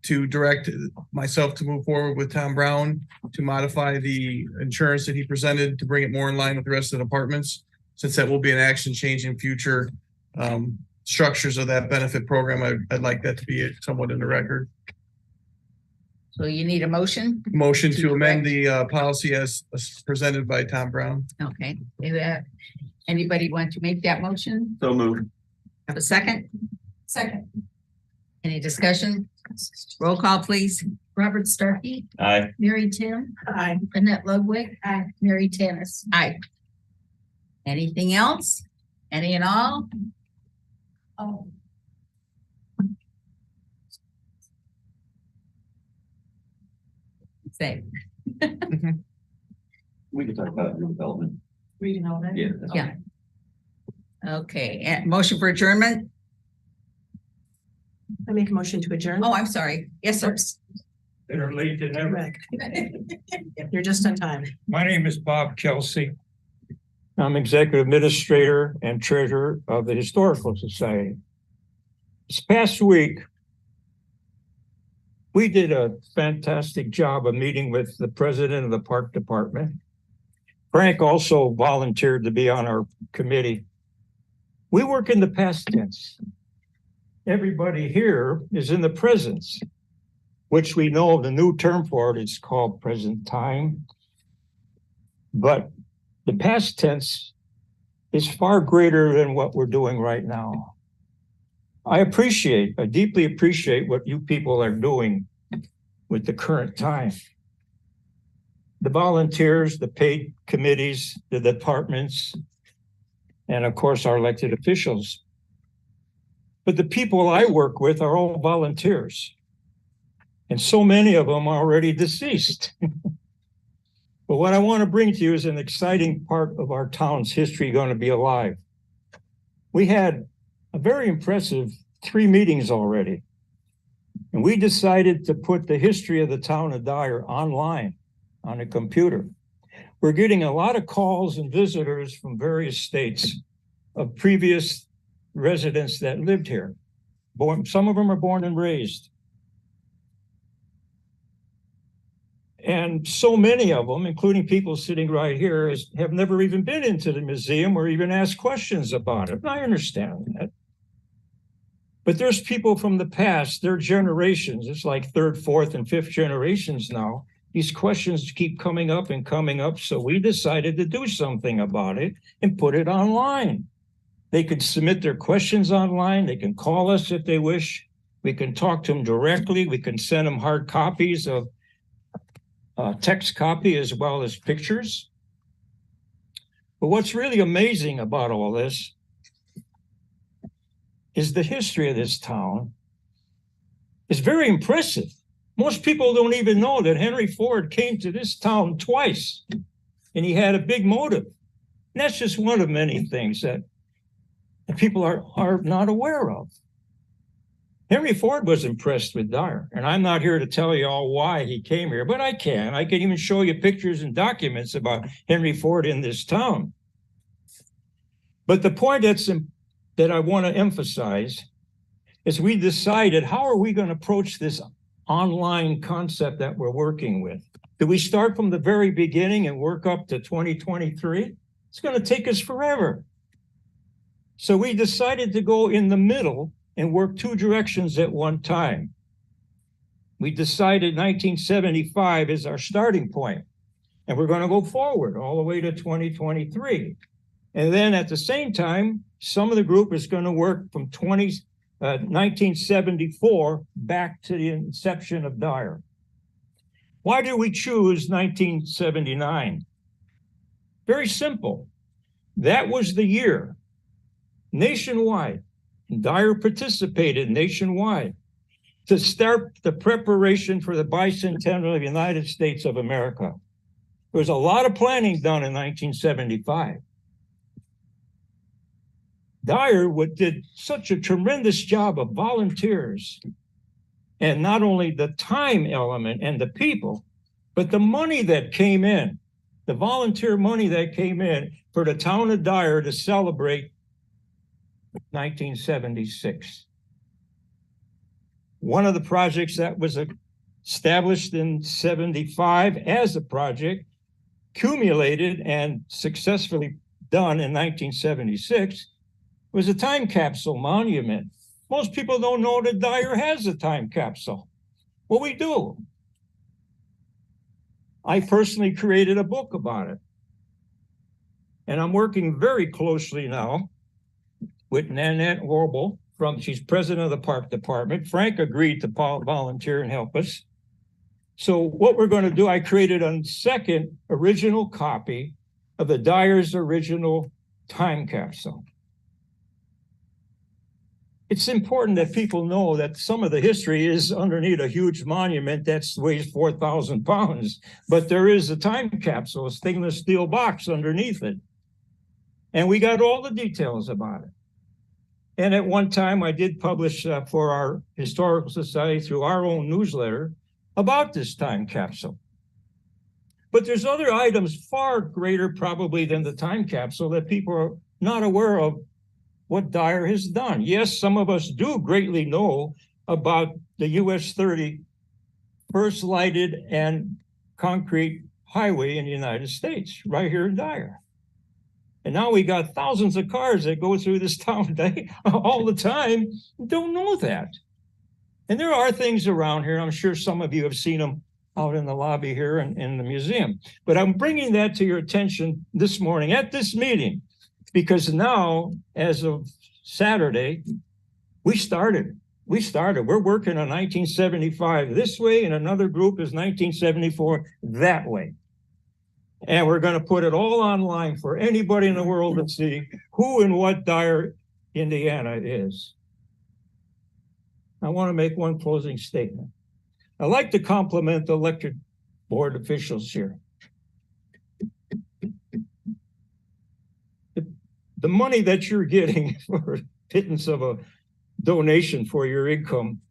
to direct myself to move forward with Tom Brown to modify the insurance that he presented to bring it more in line with the rest of the departments, since that will be an action change in future structures of that benefit program. I'd like that to be somewhat in the record. So you need a motion? Motion to amend the policy as presented by Tom Brown. Okay. Anybody want to make that motion? So moved. Have a second? Second. Any discussion? Roll call, please. Robert Starkey, Aye. Mary Tim, Aye. Annette Ludwig. Aye. Mary Tannis. Aye. Anything else? Any and all? Oh, Say, We can talk about redevelopment. redevelopment. Yeah. yeah. Okay, motion for adjournment? I make a motion to adjourn. Oh, I'm sorry. Yes, sir. Better late than never. You're just on time. My name is Bob Kelsey. I'm Executive Administrator and Treasurer of the Historical Society. This past week, we did a fantastic job of meeting with the President of the Park Department. Frank also volunteered to be on our committee. We work in the past tense. Everybody here is in the presence, which we know the new term for it is called present time. But the past tense is far greater than what we're doing right now. I deeply appreciate what you people are doing with the current time. the volunteers, the paid committees, the departments, and of course, our elected officials. But the people I work with are all volunteers. And so many of them are already deceased. But what I want to bring to you is an exciting part of our town's history going to be alive. We had a very impressive 3 meetings already. And we decided to put the history of the town of Dyer online on a computer. We're getting a lot of calls and visitors from various states of previous residents that lived here. Some of them are born and raised. And so many of them, including people sitting right here, have never even been into the museum or even asked questions about it. And I understand that. But there's people from the past, their generations, it's like 3rd, 4th, and 5th generations now. These questions keep coming up and coming up. So we decided to do something about it and put it online. They could submit their questions online. They can call us if they wish. We can talk to them directly. We can send them hard copies of text copy as well as pictures. But what's really amazing about all this is the history of this town is very impressive. Most people don't even know that Henry Ford came to this town twice, and he had a big motive. And that's just one of many things that people are not aware of. Henry Ford was impressed with Dyer, and I'm not here to tell you all why he came here, but I can. I can even show you pictures and documents about Henry Ford in this town. But the point that I want to emphasize is we decided, how are we going to approach this online concept that we're working with? Do we start from the very beginning and work up to 2023? It's going to take us forever. So we decided to go in the middle and work 2 directions at one time. We decided 1975 is our starting point, and we're going to go forward all the way to 2023. And then at the same time, some of the group is going to work from 1974 back to the inception of Dyer. Why did we choose 1979? Very simple. That was the year nationwide, and Dyer participated nationwide to start the preparation for the bicentennial of the United States of America. There was a lot of planning done in 1975. Dyer did such a tremendous job of volunteers, and not only the time element and the people, but the money that came in, the volunteer money that came in for the town of Dyer to celebrate 1976. One of the projects that was established in 75 as a project, accumulated and successfully done in 1976, was a time capsule monument. Most people don't know that Dyer has a time capsule. Well, we do. I personally created a book about it. And I'm working very closely now with Nanette Warble, she's president of the park department. Frank agreed to volunteer and help us. So what we're going to do, I created a second original copy of the Dyer's original time capsule. It's important that people know that some of the history is underneath a huge monument that weighs 4,000 pounds, but there is a time capsule, a stainless steel box underneath it. And we got all the details about it. And at one time I did publish for our Historical Society through our own newsletter about this time capsule. But there's other items far greater probably than the time capsule that people are not aware of what Dyer has done. Yes, some of us do greatly know about the US 30 first lighted and concrete highway in the United States, right here in Dyer. And now we got thousands of cars that go through this town all the time, don't know that. And there are things around here, I'm sure some of you have seen them out in the lobby here and in the museum. But I'm bringing that to your attention this morning at this meeting, because now, as of Saturday, we started. We're working on 1975 this way, and another group is 1974 that way. And we're gonna put it all online for anybody in the world to see who and what Dyer, Indiana is. I want to make one closing statement. I'd like to compliment the elected board officials here. The money that you're getting for pittance of a donation for your income,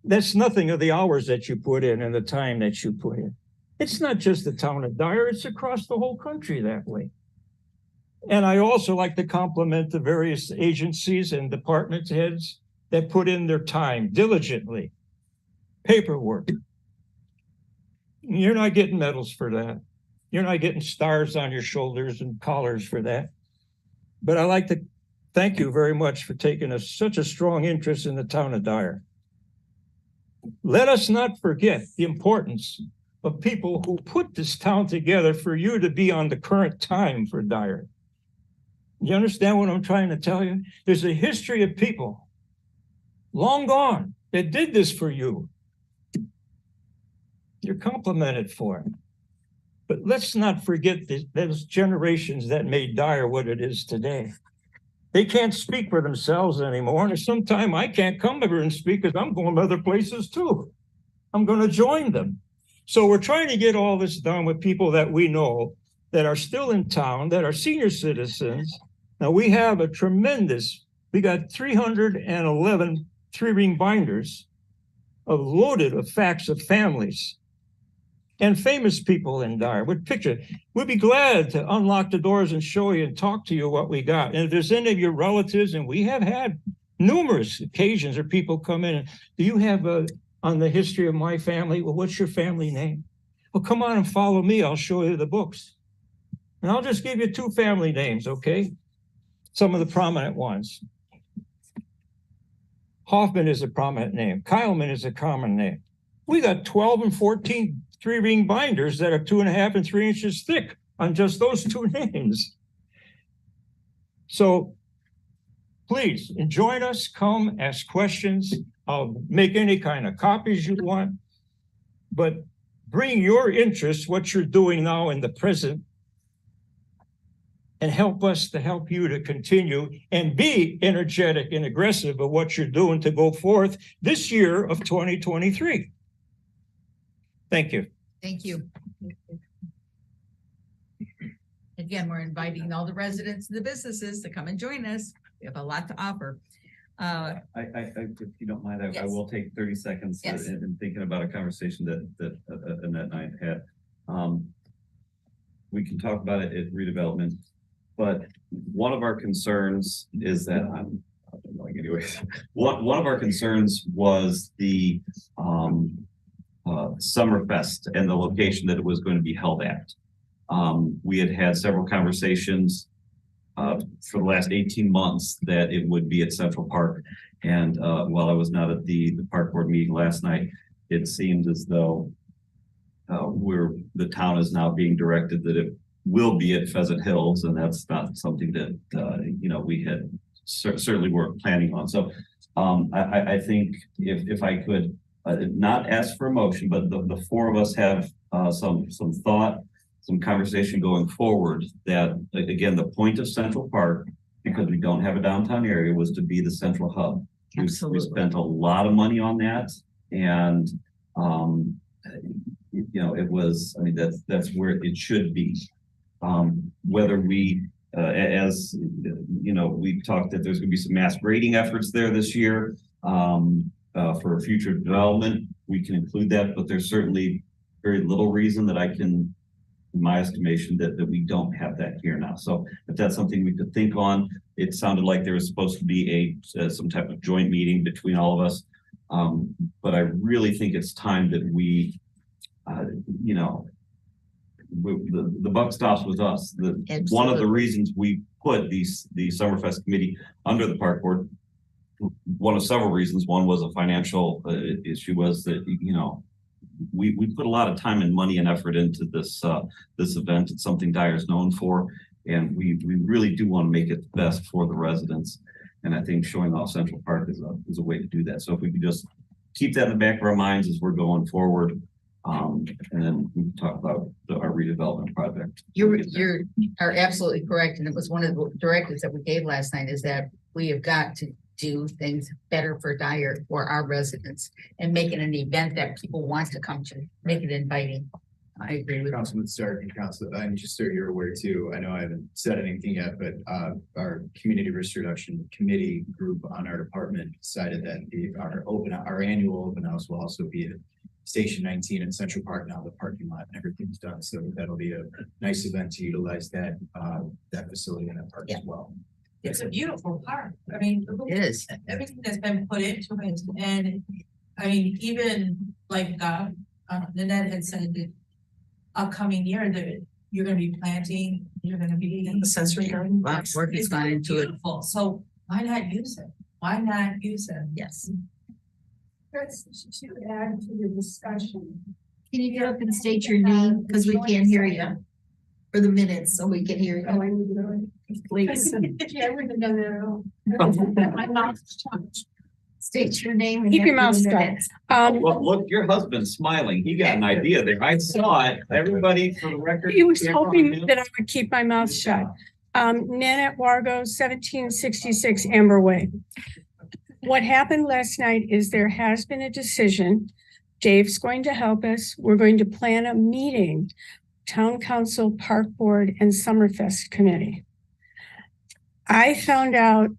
that's nothing of the hours that you put in and the time that you put in. It's not just the town of Dyer, it's across the whole country that way. And I also like to compliment the various agencies and department heads that put in their time diligently. Paperwork. You're not getting medals for that. You're not getting stars on your shoulders and collars for that. But I like to thank you very much for taking such a strong interest in the town of Dyer. Let us not forget the importance of people who put this town together for you to be on the current time for Dyer. You understand what I'm trying to tell you? There's a history of people long gone that did this for you. You're complimented for it. But let's not forget those generations that made Dyer what it is today. They can't speak for themselves anymore. And sometime I can't come over and speak because I'm going to other places too. I'm going to join them. So we're trying to get all this done with people that we know that are still in town, that are senior citizens. Now we have we got 311 three-ring binders loaded of facts of families and famous people in Dyer with picture. We'd be glad to unlock the doors and show you and talk to you what we got. And if there's any of your relatives, and we have had numerous occasions where people come in and, do you have on the history of my family? Well, what's your family name? Well, come on and follow me. I'll show you the books. And I'll just give you 2 family names, okay? Some of the prominent ones. Hoffman is a prominent name. Kyleman is a common name. We got 12 and 14 three-ring binders that are 2.5 and 3 inches thick on just those 2 names. So please join us, come ask questions. I'll make any kind of copies you want, but bring your interest, what you're doing now in the present, and help us to help you to continue and be energetic and aggressive of what you're doing to go forth this year of 2023. Thank you. Thank you. Again, we're inviting all the residents and the businesses to come and join us. We have a lot to offer. If you don't mind, I Yes. will take 30 seconds Yes. in thinking about a conversation that Annette and I had. We can talk about it at redevelopment, but one of our concerns is that I'm going anyways. One of our concerns was the Summerfest and the location that it was going to be held at. We had several conversations for the last 18 months that it would be at Central Park. And while I was not at the park board meeting last night, it seemed as though the town is now being directed that it will be at Pheasant Hills, and that's not something that we had certainly weren't planning on. So I think if I could not ask for a motion, but the 4 of us have some thought, some conversation going forward that, again, the point of Central Park, because we don't have a downtown area, was to be the central hub. We spent a lot of money on that, and it was, that's where it should be. Whether we, as we talked that there's gonna be some mass grading efforts there this year for future development, we can include that, but there's certainly very little reason that I can, in my estimation, that we don't have that here now. So if that's something we could think on, it sounded like there was supposed to be some type of joint meeting between all of us. But I really think it's time that we, the buck stops with us. One of the reasons we put the Summerfest committee under the park board, one of several reasons. One was a financial issue, was that we put a lot of time and money and effort into this event. It's something Dyer's known for, and we really do want to make it the best for the residents. And I think showing off Central Park is a way to do that. So if we could just keep that in the back of our minds as we're going forward, And then we can talk about our redevelopment project. You are absolutely correct. And it was one of the directives that we gave last night is that we have got to do things better for Dyer, for our residents, and make it an event that people want to come to, make it inviting. I agree with Councilman Stark and Council, and just so you're aware too, I know I haven't said anything yet, but our community risk reduction committee group on our department decided that our annual open house will also be at Station 19 in Central Park. Now the parking lot and everything's done, so that'll be a nice event to utilize that facility in that park as well. It's a beautiful park. I mean, it is. Everything that's been put into it, and I mean, even like Nanette had said that upcoming year that you're gonna be planting, you're gonna be The sensory garden. Work has gone into it. beautiful. So why not use it? Why not use it? Yes. To add to the discussion. Can you get up and state your name? Because we can't hear you. For the minutes, so we can hear you. Please. My mouth's shut. State your name. and Keep your after mouth the shut. minutes. Well, look, your husband's smiling. He got an idea there. I saw it. Everybody for the record. He was camera on hoping him. that I would keep my mouth shut. Nanette Wargo, 1766 Amber Way. What happened last night is there has been a decision. Dave's going to help us. We're going to plan a meeting, Town Council, Park Board, and Summerfest Committee. I found out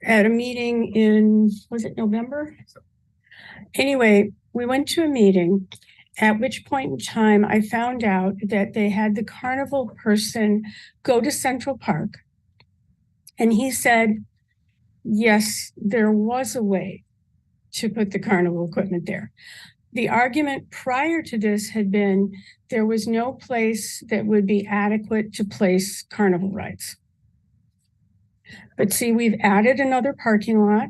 at a meeting in, was it November? Anyway, we went to a meeting, at which point in time I found out that they had the carnival person go to Central Park. And he said, yes, there was a way to put the carnival equipment there. The argument prior to this had been there was no place that would be adequate to place carnival rides. But see, we've added another parking lot.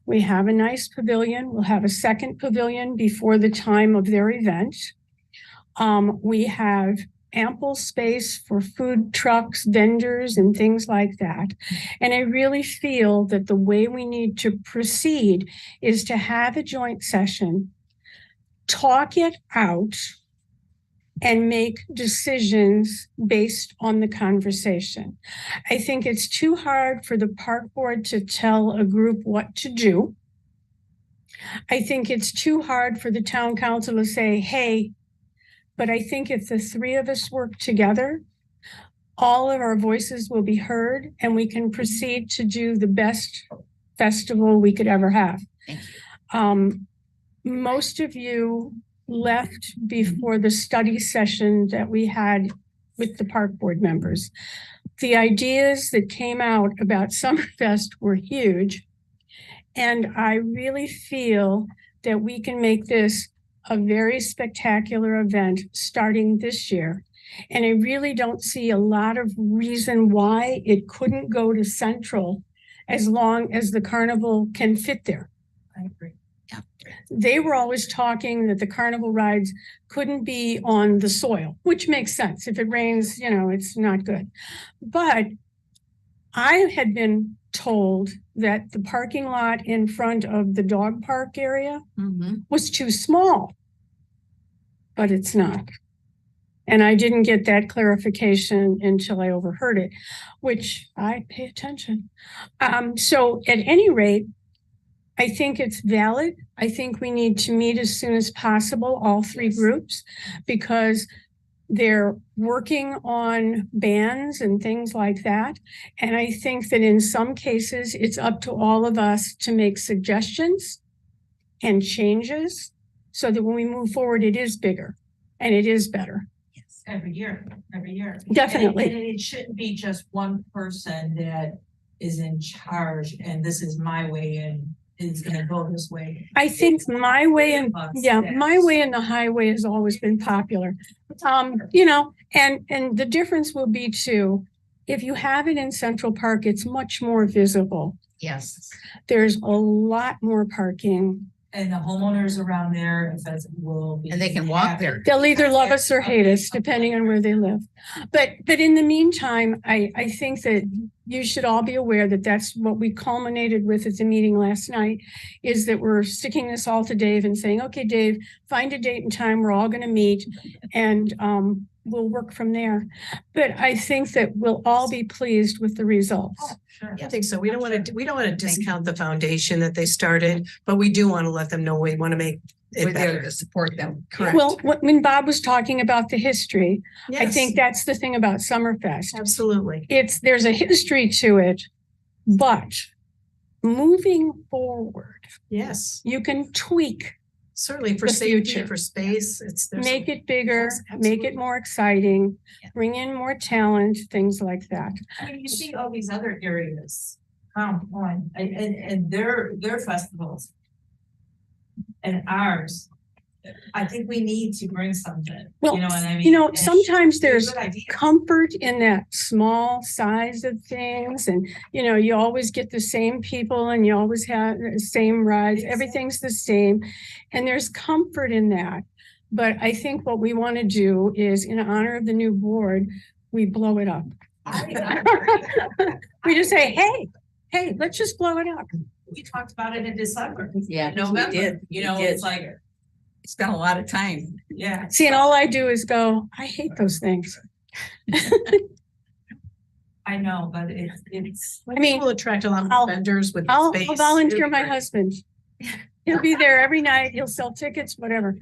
We have a nice pavilion. We'll have a second pavilion before the time of their event. We have ample space for food trucks, vendors, and things like that. And I really feel that the way we need to proceed is to have a joint session, talk it out, and make decisions based on the conversation. I think it's too hard for the park board to tell a group what to do. I think it's too hard for the town council to say, hey, but I think if the three of us work together, all of our voices will be heard and we can proceed to do the best festival we could ever have. Most of you left before the study session that we had with the park board members. The ideas that came out about Summerfest were huge. And I really feel that we can make this a very spectacular event starting this year. And I really don't see a lot of reason why it couldn't go to Central as long as the carnival can fit there. I agree. They were always talking that the carnival rides couldn't be on the soil, which makes sense. If it rains, you know, it's not good. But I had been told that the parking lot in front of the dog park area was too small, but it's not. And I didn't get that clarification until I overheard it, which I pay attention. So at any rate, I think it's valid. I think we need to meet as soon as possible, all three groups, because they're working on bans and things like that. And I think that in some cases, it's up to all of us to make suggestions and changes so that when we move forward, it is bigger and it is better. Yes, every year. Definitely. And it shouldn't be just one person that is in charge and this is my way and it's gonna go this way. I think my way and Yes. my way and the highway has always been popular. You know, and the difference will be too, if you have it in Central Park, it's much more visible. Yes. There's a lot more parking. And the homeowners around there, it says will be. And they can walk there. They'll either love us or hate us, depending on where they live. But in the meantime, I think that you should all be aware that that's what we culminated with at the meeting last night, is that we're sticking this all to Dave and saying, okay, Dave, find a date and time, we're all gonna meet, and we'll work from there. But I think that we'll all be pleased with the results. Sure. I think so. We don't want to discount the foundation that they started, but we do want to let them know we want to make We're it there better. to support them. Correct. Well, when Bob was talking about the history, I Yes, think that's the thing about Summerfest. absolutely. There's a history to it, but moving forward, Yes, you can tweak, certainly for The safety, future. for space. make it bigger, Yes, make it absolutely. more exciting, bring in more talent, things like that. I mean, you see all these other areas, and their festivals. And ours, I think we need to bring something, Well, you know what I mean? You know, And sometimes it's a there's good idea. comfort in that small size of things, and you always get the same people and you always have the same rides, everything's the same, and there's comfort in that. But I think what we want to do is, in honor of the new board, we blow it up. We just say, hey, let's just blow it up. We talked about it in December. Yeah, November, we did. you know, We did. it's like, Spent a lot of time. yeah. See, and all I do is go, I hate those things. I know, but it's. I mean, We'll attract a lot I'll- of vendors with I'll space. volunteer my husband. He'll be there every night. He'll sell tickets, whatever.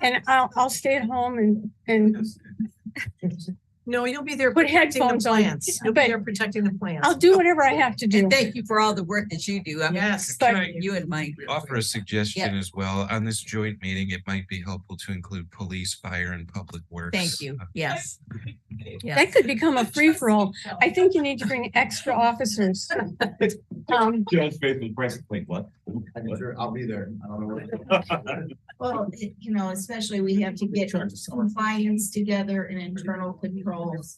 And I'll stay at home and No, you'll be there Put protecting the headphones on. plants. You'll be But there protecting the plants. I'll do whatever I have to do. And thank you for all the work that you do. I mean, Yes. But you and Mike. Offer a suggestion as well. On this joint meeting, it might be helpful to include police, fire, and public works. Thank you. Yes. Yeah. that could become a free-for-all. I think you need to bring extra officers. John's faithful breastplate, what? I'll be there. I don't know. Well, especially we have to get compliance together and internal controls,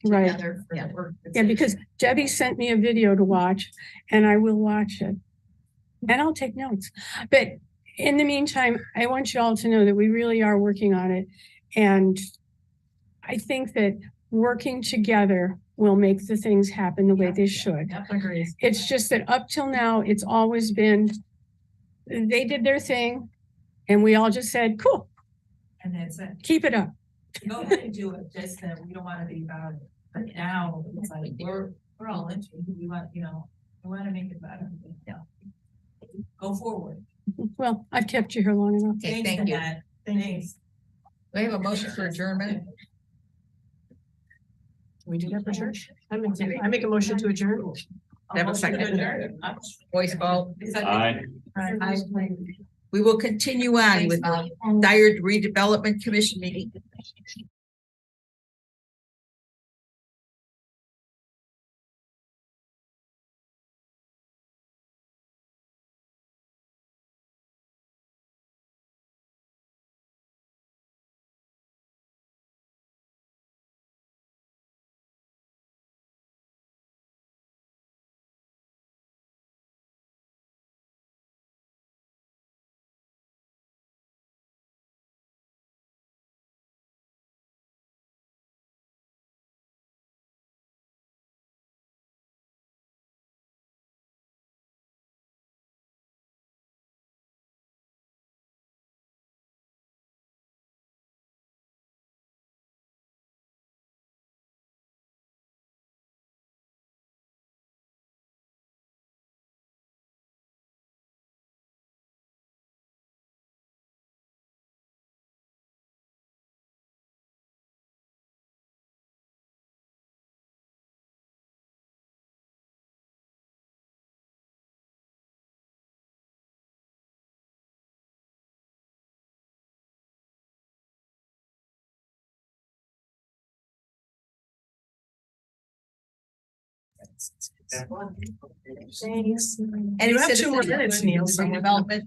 Right. together. Yeah, because Debbie sent me a video to watch and I will watch it. And I'll take notes. But in the meantime, I want you all to know that we really are working on it. And I think that working together will make the things happen the way they should. Agreed. It's just that up till now, it's always been, they did their thing and we all just said, cool, And that's it. keep it up. Go ahead and do it, just that we don't wanna be about it. But now, it's like, we're all into it. We want, we wanna make it better. Yeah. Go forward. Well, I've kept you here long enough. Okay, Thanks, thank you. Annette. Thanks. We have a motion for adjournment. Can we do that for church? I make a motion to adjourn. Have a second. Voice vote. Aye. We will continue on with Dyer Redevelopment Commission meeting. Thanks. Any You have 2 citizen more minutes, Neil. so- Redevelopment.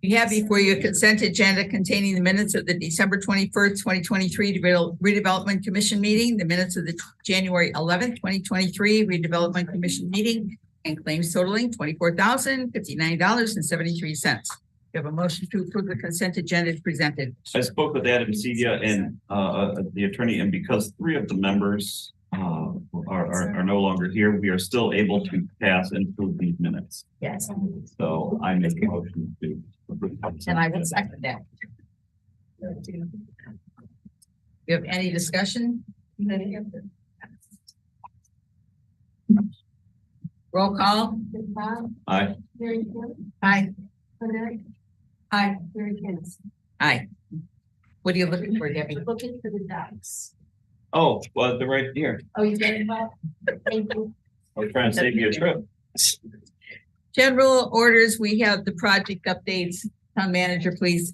You have before you a consent agenda containing the minutes of the December 21st, 2023 redevelopment commission meeting, the minutes of the January 11th, 2023 redevelopment commission meeting, and claims totaling $24,059.73. We have a motion to approve the consent agenda as presented. I spoke with Adam Cedia and the attorney, and because 3 of the members are no longer here, we are still able to pass and approve these minutes. Yes. So I make a motion to approve. And I will second that. You have any discussion? Roll call. Aye. Aye. Aye. Aye. What are you looking for, Debbie? Looking for the docs. Oh, well, they're right here. Oh, you got it, Bob? Thank you. I was trying to save you a trip. General orders, we have the project updates. Town manager, please.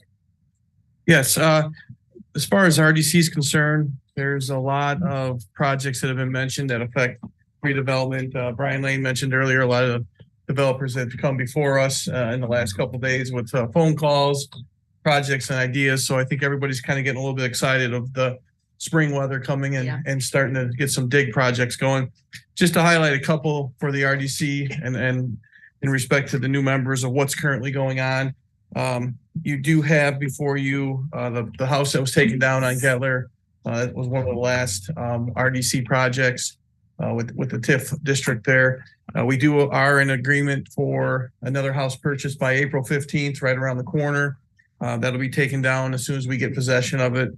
Yes, as far as RDC is concerned, there's a lot of projects that have been mentioned that affect redevelopment. Brian Lane mentioned earlier, a lot of developers that have come before us in the last couple of days with phone calls, projects and ideas. So I think everybody's kind of getting a little bit excited of the spring weather coming in and starting to get some dig projects going. Just to highlight a couple for the RDC and in respect to the new members of what's currently going on. You do have before you the house that was taken down on Gettler. It was one of the last RDC projects with the TIF district there. We are in agreement for another house purchased by April 15th, right around the corner. That'll be taken down as soon as we get possession of it.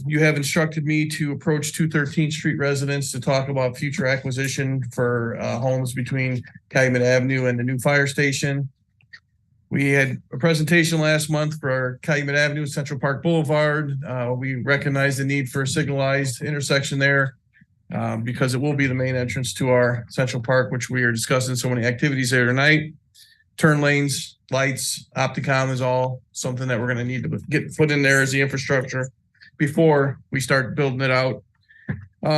You have instructed me to approach 213th Street residents to talk about future acquisition for homes between Calumet Avenue and the new fire station. We had a presentation last month for our Calumet Avenue, Central Park Boulevard. We recognize the need for a signalized intersection there because it will be the main entrance to our Central Park, which we are discussing so many activities there tonight. Turn lanes, lights, Opticom is all something that we're going to need to get put in there as the infrastructure before we start building it out.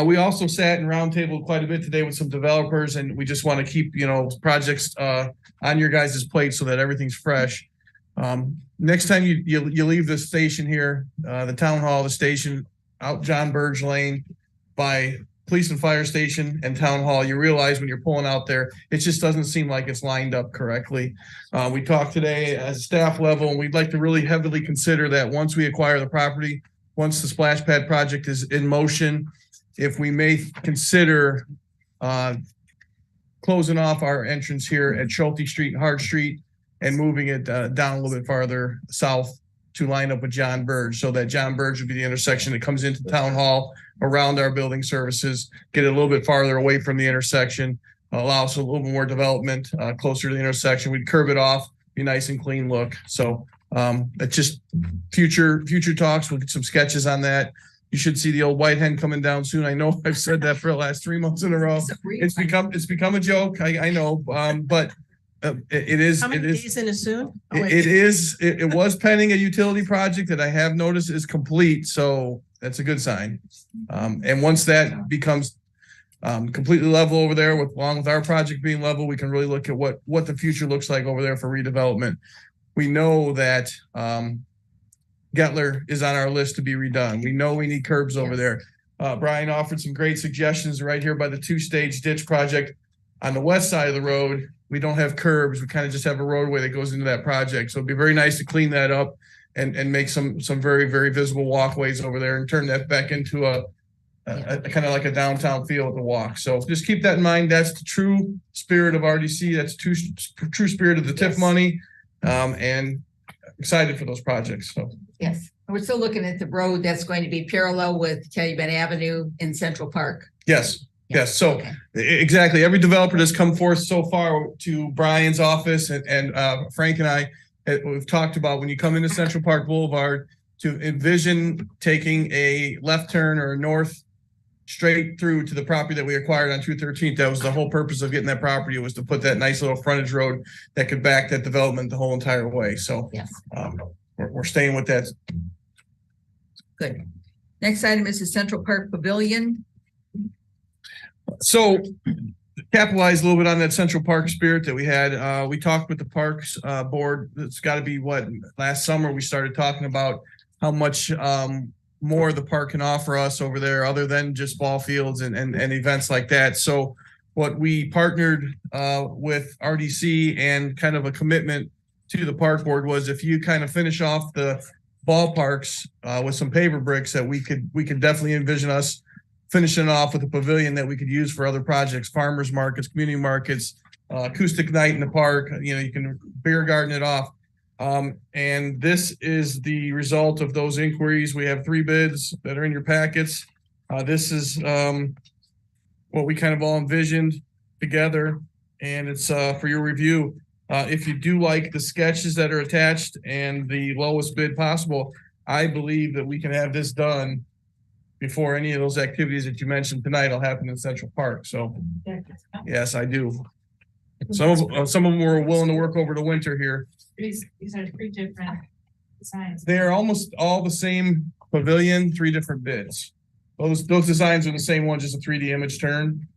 We also sat and roundtabled quite a bit today with some developers, and we just want to keep, projects on your guys' plate so that everything's fresh. Next time you leave the station here, the town hall, the station out John Burge Lane by police and fire station and town hall, you realize when you're pulling out there, it just doesn't seem like it's lined up correctly. We talked today as a staff level, and we'd like to really heavily consider that once we acquire the property, once the splash pad project is in motion, if we may consider closing off our entrance here at Schulte Street and Hart Street and moving it down a little bit farther south to line up with John Burge, so that John Burge would be the intersection that comes into town hall around our building services, get it a little bit farther away from the intersection, allow us a little bit more development closer to the intersection. We'd curve it off, be nice and clean look. So it's just future talks. We'll get some sketches on that. You should see the old white hen coming down soon. I know I've said that for the last 3 months in a row. It's become a joke. I know, but it is. How many days in a soon? It was pending a utility project that I have noticed is complete. So that's a good sign. And once that becomes completely level over there along with our project being level, we can really look at what the future looks like over there for redevelopment. We know that Gettler is on our list to be redone. We know we need curbs over there. Brian offered some great suggestions right here by the 2-stage ditch project on the west side of the road. We don't have curbs. We kind of just have a roadway that goes into that project. So it'd be very nice to clean that up and make some very, very visible walkways over there and turn that back into a kind of like a downtown feel of the walk. So just keep that in mind. That's the true spirit of RDC. That's true spirit of the TIF money. And excited for those projects. So yes, we're still looking at the road that's going to be parallel with Calumet Avenue in Central Park. Yes. So exactly. Every developer that's come forth so far to Brian's office and Frank and I, we've talked about when you come into Central Park Boulevard to envision taking a left turn or a north straight through to the property that we acquired on 213th. That was the whole purpose of getting that property, was to put that nice little frontage road that could back that development the whole entire way. So yes, we're staying with that. Good. Next item is the Central Park Pavilion. So capitalize a little bit on that Central Park spirit that we had. We talked with the Parks Board. It's got to be last summer we started talking about how much more the park can offer us over there other than just ball fields and events like that. So what we partnered with RDC and kind of a commitment to the park board was if you kind of finish off the ballparks with some paver bricks that we could definitely envision us finishing off with a pavilion that we could use for other projects, farmers markets, community markets, acoustic night in the park. You know, you can beer garden it off. And this is the result of those inquiries. We have 3 bids that are in your packets. This is what we kind of all envisioned together, and it's for your review. If you do like the sketches that are attached and the lowest bid possible, I believe that we can have this done before any of those activities that you mentioned tonight will happen in Central Park. So, yes, I do. Some of them were willing to work over the winter here. These are 3 different designs. They are almost all the same pavilion, 3 different bids. Those designs are the same one, just a 3D image turn.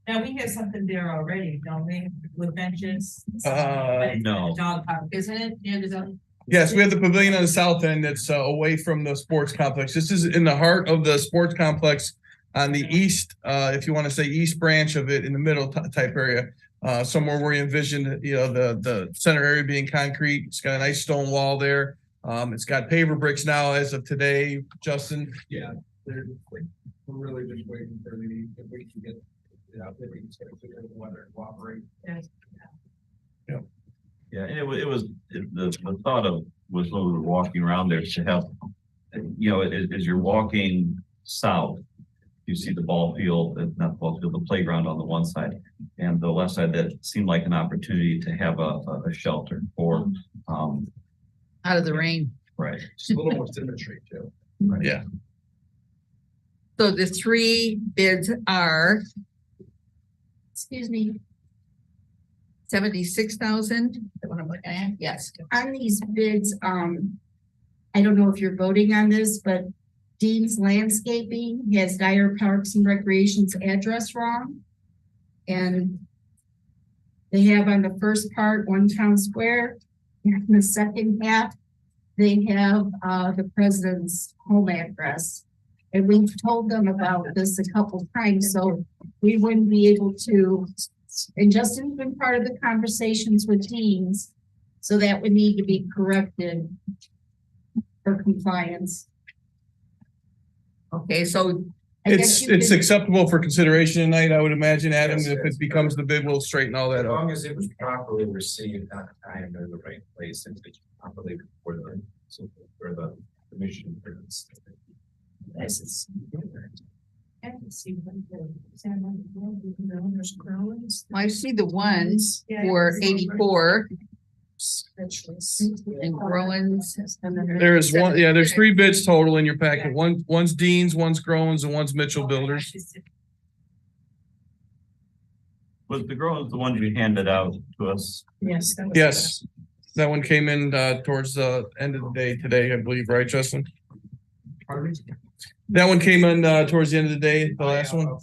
Now, we have something there already, don't we, with benches? No. Dog park, isn't it? Yeah, there's a. Yes, we have the pavilion on the south end that's away from the sports complex. This is in the heart of the sports complex on the east, if you want to say east branch of it, in the middle type area. Somewhere where you envisioned, you know, the center area being concrete. It's got a nice stone wall there. It's got paver bricks now as of today, Justin. Yeah, we're really just waiting for if we can get it out there, we can start figuring out whether to cooperate. Yeah, and it was the thought of was when we were walking around there to have, you know, as you're walking south, you see the ball field, not the ball field, the playground on the one side, and the left side. That seemed like an opportunity to have a shelter for Out of the rain. right. Just a little more symmetry too. Right. Yeah. So the 3 bids are Excuse me, 76,000. What I'm looking at? Yes. on these bids, I don't know if you're voting on this, but Dean's Landscaping has Dyer Parks and Recreation's address wrong. And they have on the first part, One Town Square, and in the second half, they have the president's home address. And we've told them about this a couple times, so we wouldn't be able to, and Justin's been part of the conversations with Dean's, so that would need to be corrected for compliance. Okay, so I guess you It's could- acceptable for consideration tonight, I would imagine, Adam. If it becomes the bid, we'll straighten all that As out. long as it was properly received on time in the right place and it's properly for the commission. This is. I see the ones for 84 and Growens. There is one, yeah, there's 3 bids total in your packet. One's Dean's, one's Growens, and one's Mitchell Builders. Was the girl the one you handed out to us? Yes. Yes, that one came in towards the end of the day today, I believe, right, Justin? Pardon me? That one came in towards the end of the day, the last one.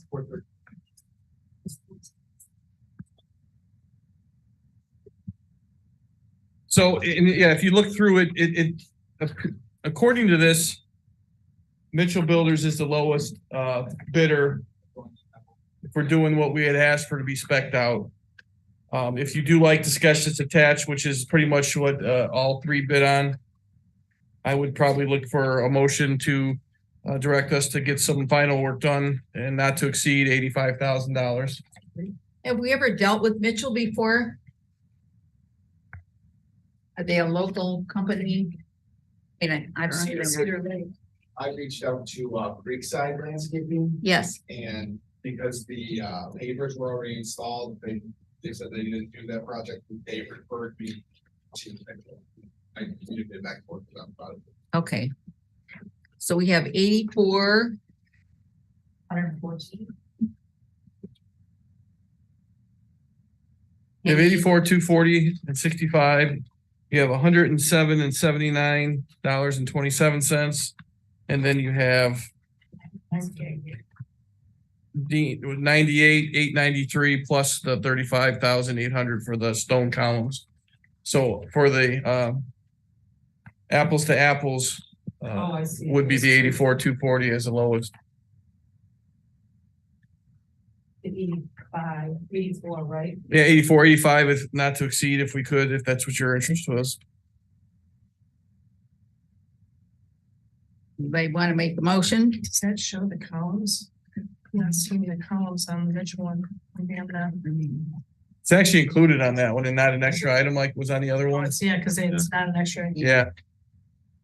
So, yeah, if you look through it, according to this, Mitchell Builders is the lowest bidder. If we're doing what we had asked for to be spec'd out. If you do like the sketch that's attached, which is pretty much what all 3 bid on, I would probably look for a motion to direct us to get some final work done and not to exceed $85,000. Have we ever dealt with Mitchell before? Are they a local company? And I don't know. I reached out to Creekside Landscaping, Yes, and because the pavers were already installed, they said they didn't do that project. They referred me to Mitchell. I need to get back and forth with them about it. okay. So we have 84. 114. You have 84, 240, and 65. You have 107 and $79.27. And then you have 98, 893 plus the 35,800 for the stone columns. So for the apples to apples, I see. would be the 84, 240 as the lowest. Did 84, right? Yeah, 84, 85, if not to exceed, if we could, if that's what your interest was. Anybody want to make the motion? Does that show the columns? I'm not seeing the columns on which one. It's actually included on that one and not an extra item like was on the other one. Yeah, because it's not an extra. Yeah,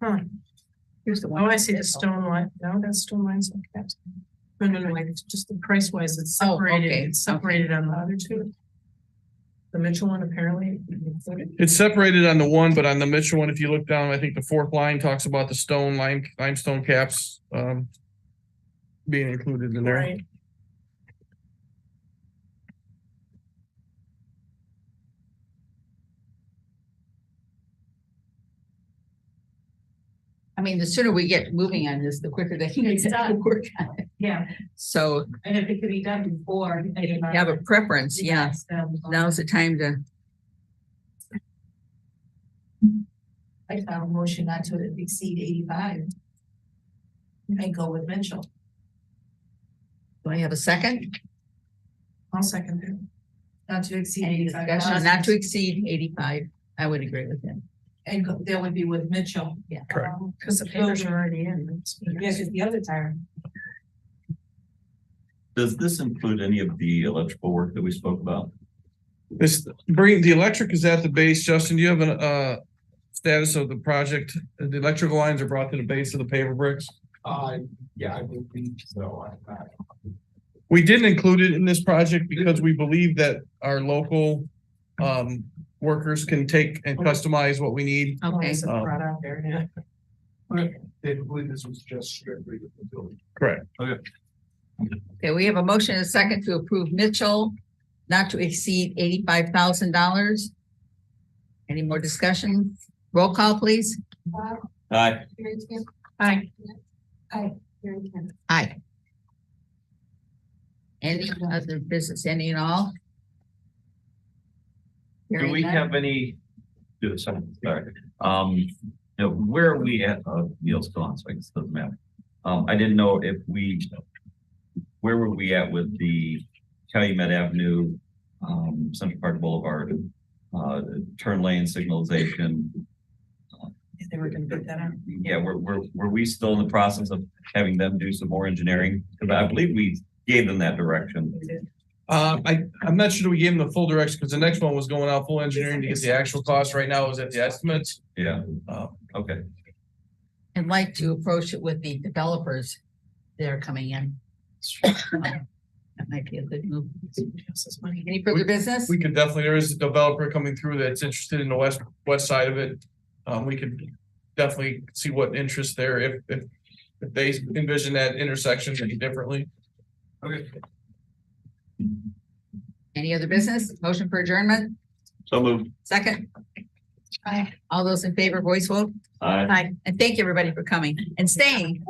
Huh. Here's the one. Oh, I see the stone line. No, that's stone lines. Okay. No, it's just the price wise, it's Oh, separated. okay. It's separated on the other two. The Mitchell one apparently included. it's separated on the one, but on the Mitchell one, if you look down, I think the fourth line talks about the limestone caps, being included in there. Right. I mean, the sooner we get moving on this, the quicker they can get to work on it. Yeah, So and if it could be done before. if you have a preference, yeah, now's the time to, I found a motion not to exceed 85. And go with Mitchell. do I have a second? I'll second it. Not to exceed Any 85. discussion? Not to exceed 85. I would agree with him. And that would be with Mitchell. Yeah. Correct. Because the papers are already in. Yes, it's the other tire. Does this include any of the electrical work that we spoke about? The electric is at the base. Justin, do you have a status of the project? The electrical lines are brought to the base of the paver bricks. Yeah, I believe so. We didn't include it in this project because we believe that our local workers can take and customize what we need. Okay, It's brought out there, yeah. They believe this was just strictly with the building. Correct. okay, we have a motion and a second to approve Mitchell not to exceed $85,000. Any more discussion? Roll call, please. Aye. Aye. Aye. Any other business, any and all? Do Hearing we none? have any? Sorry. Where are we at? Neil's gone, so I guess it doesn't matter. I didn't know if where were we at with the Calumet Avenue, Central Park Boulevard, turn lane signalization? They were gonna put that out. Yeah, were we still in the process of having them do some more engineering? Because I believe we gave them that direction. I'm not sure we gave them the full direction because the next one was going out full engineering to get the actual cost. Right now is at the estimates. Yeah, okay. And like to approach it with the developers that are coming in. That might be a good move. Any further business? We could definitely, there is a developer coming through that's interested in the west side of it. We could definitely see what interest there if they envision that intersection differently. Okay. Any other business? Motion for adjournment? So moved. Second? Aye. All those in favor, voice vote? Aye. Aye. And thank you, everybody, for coming and staying.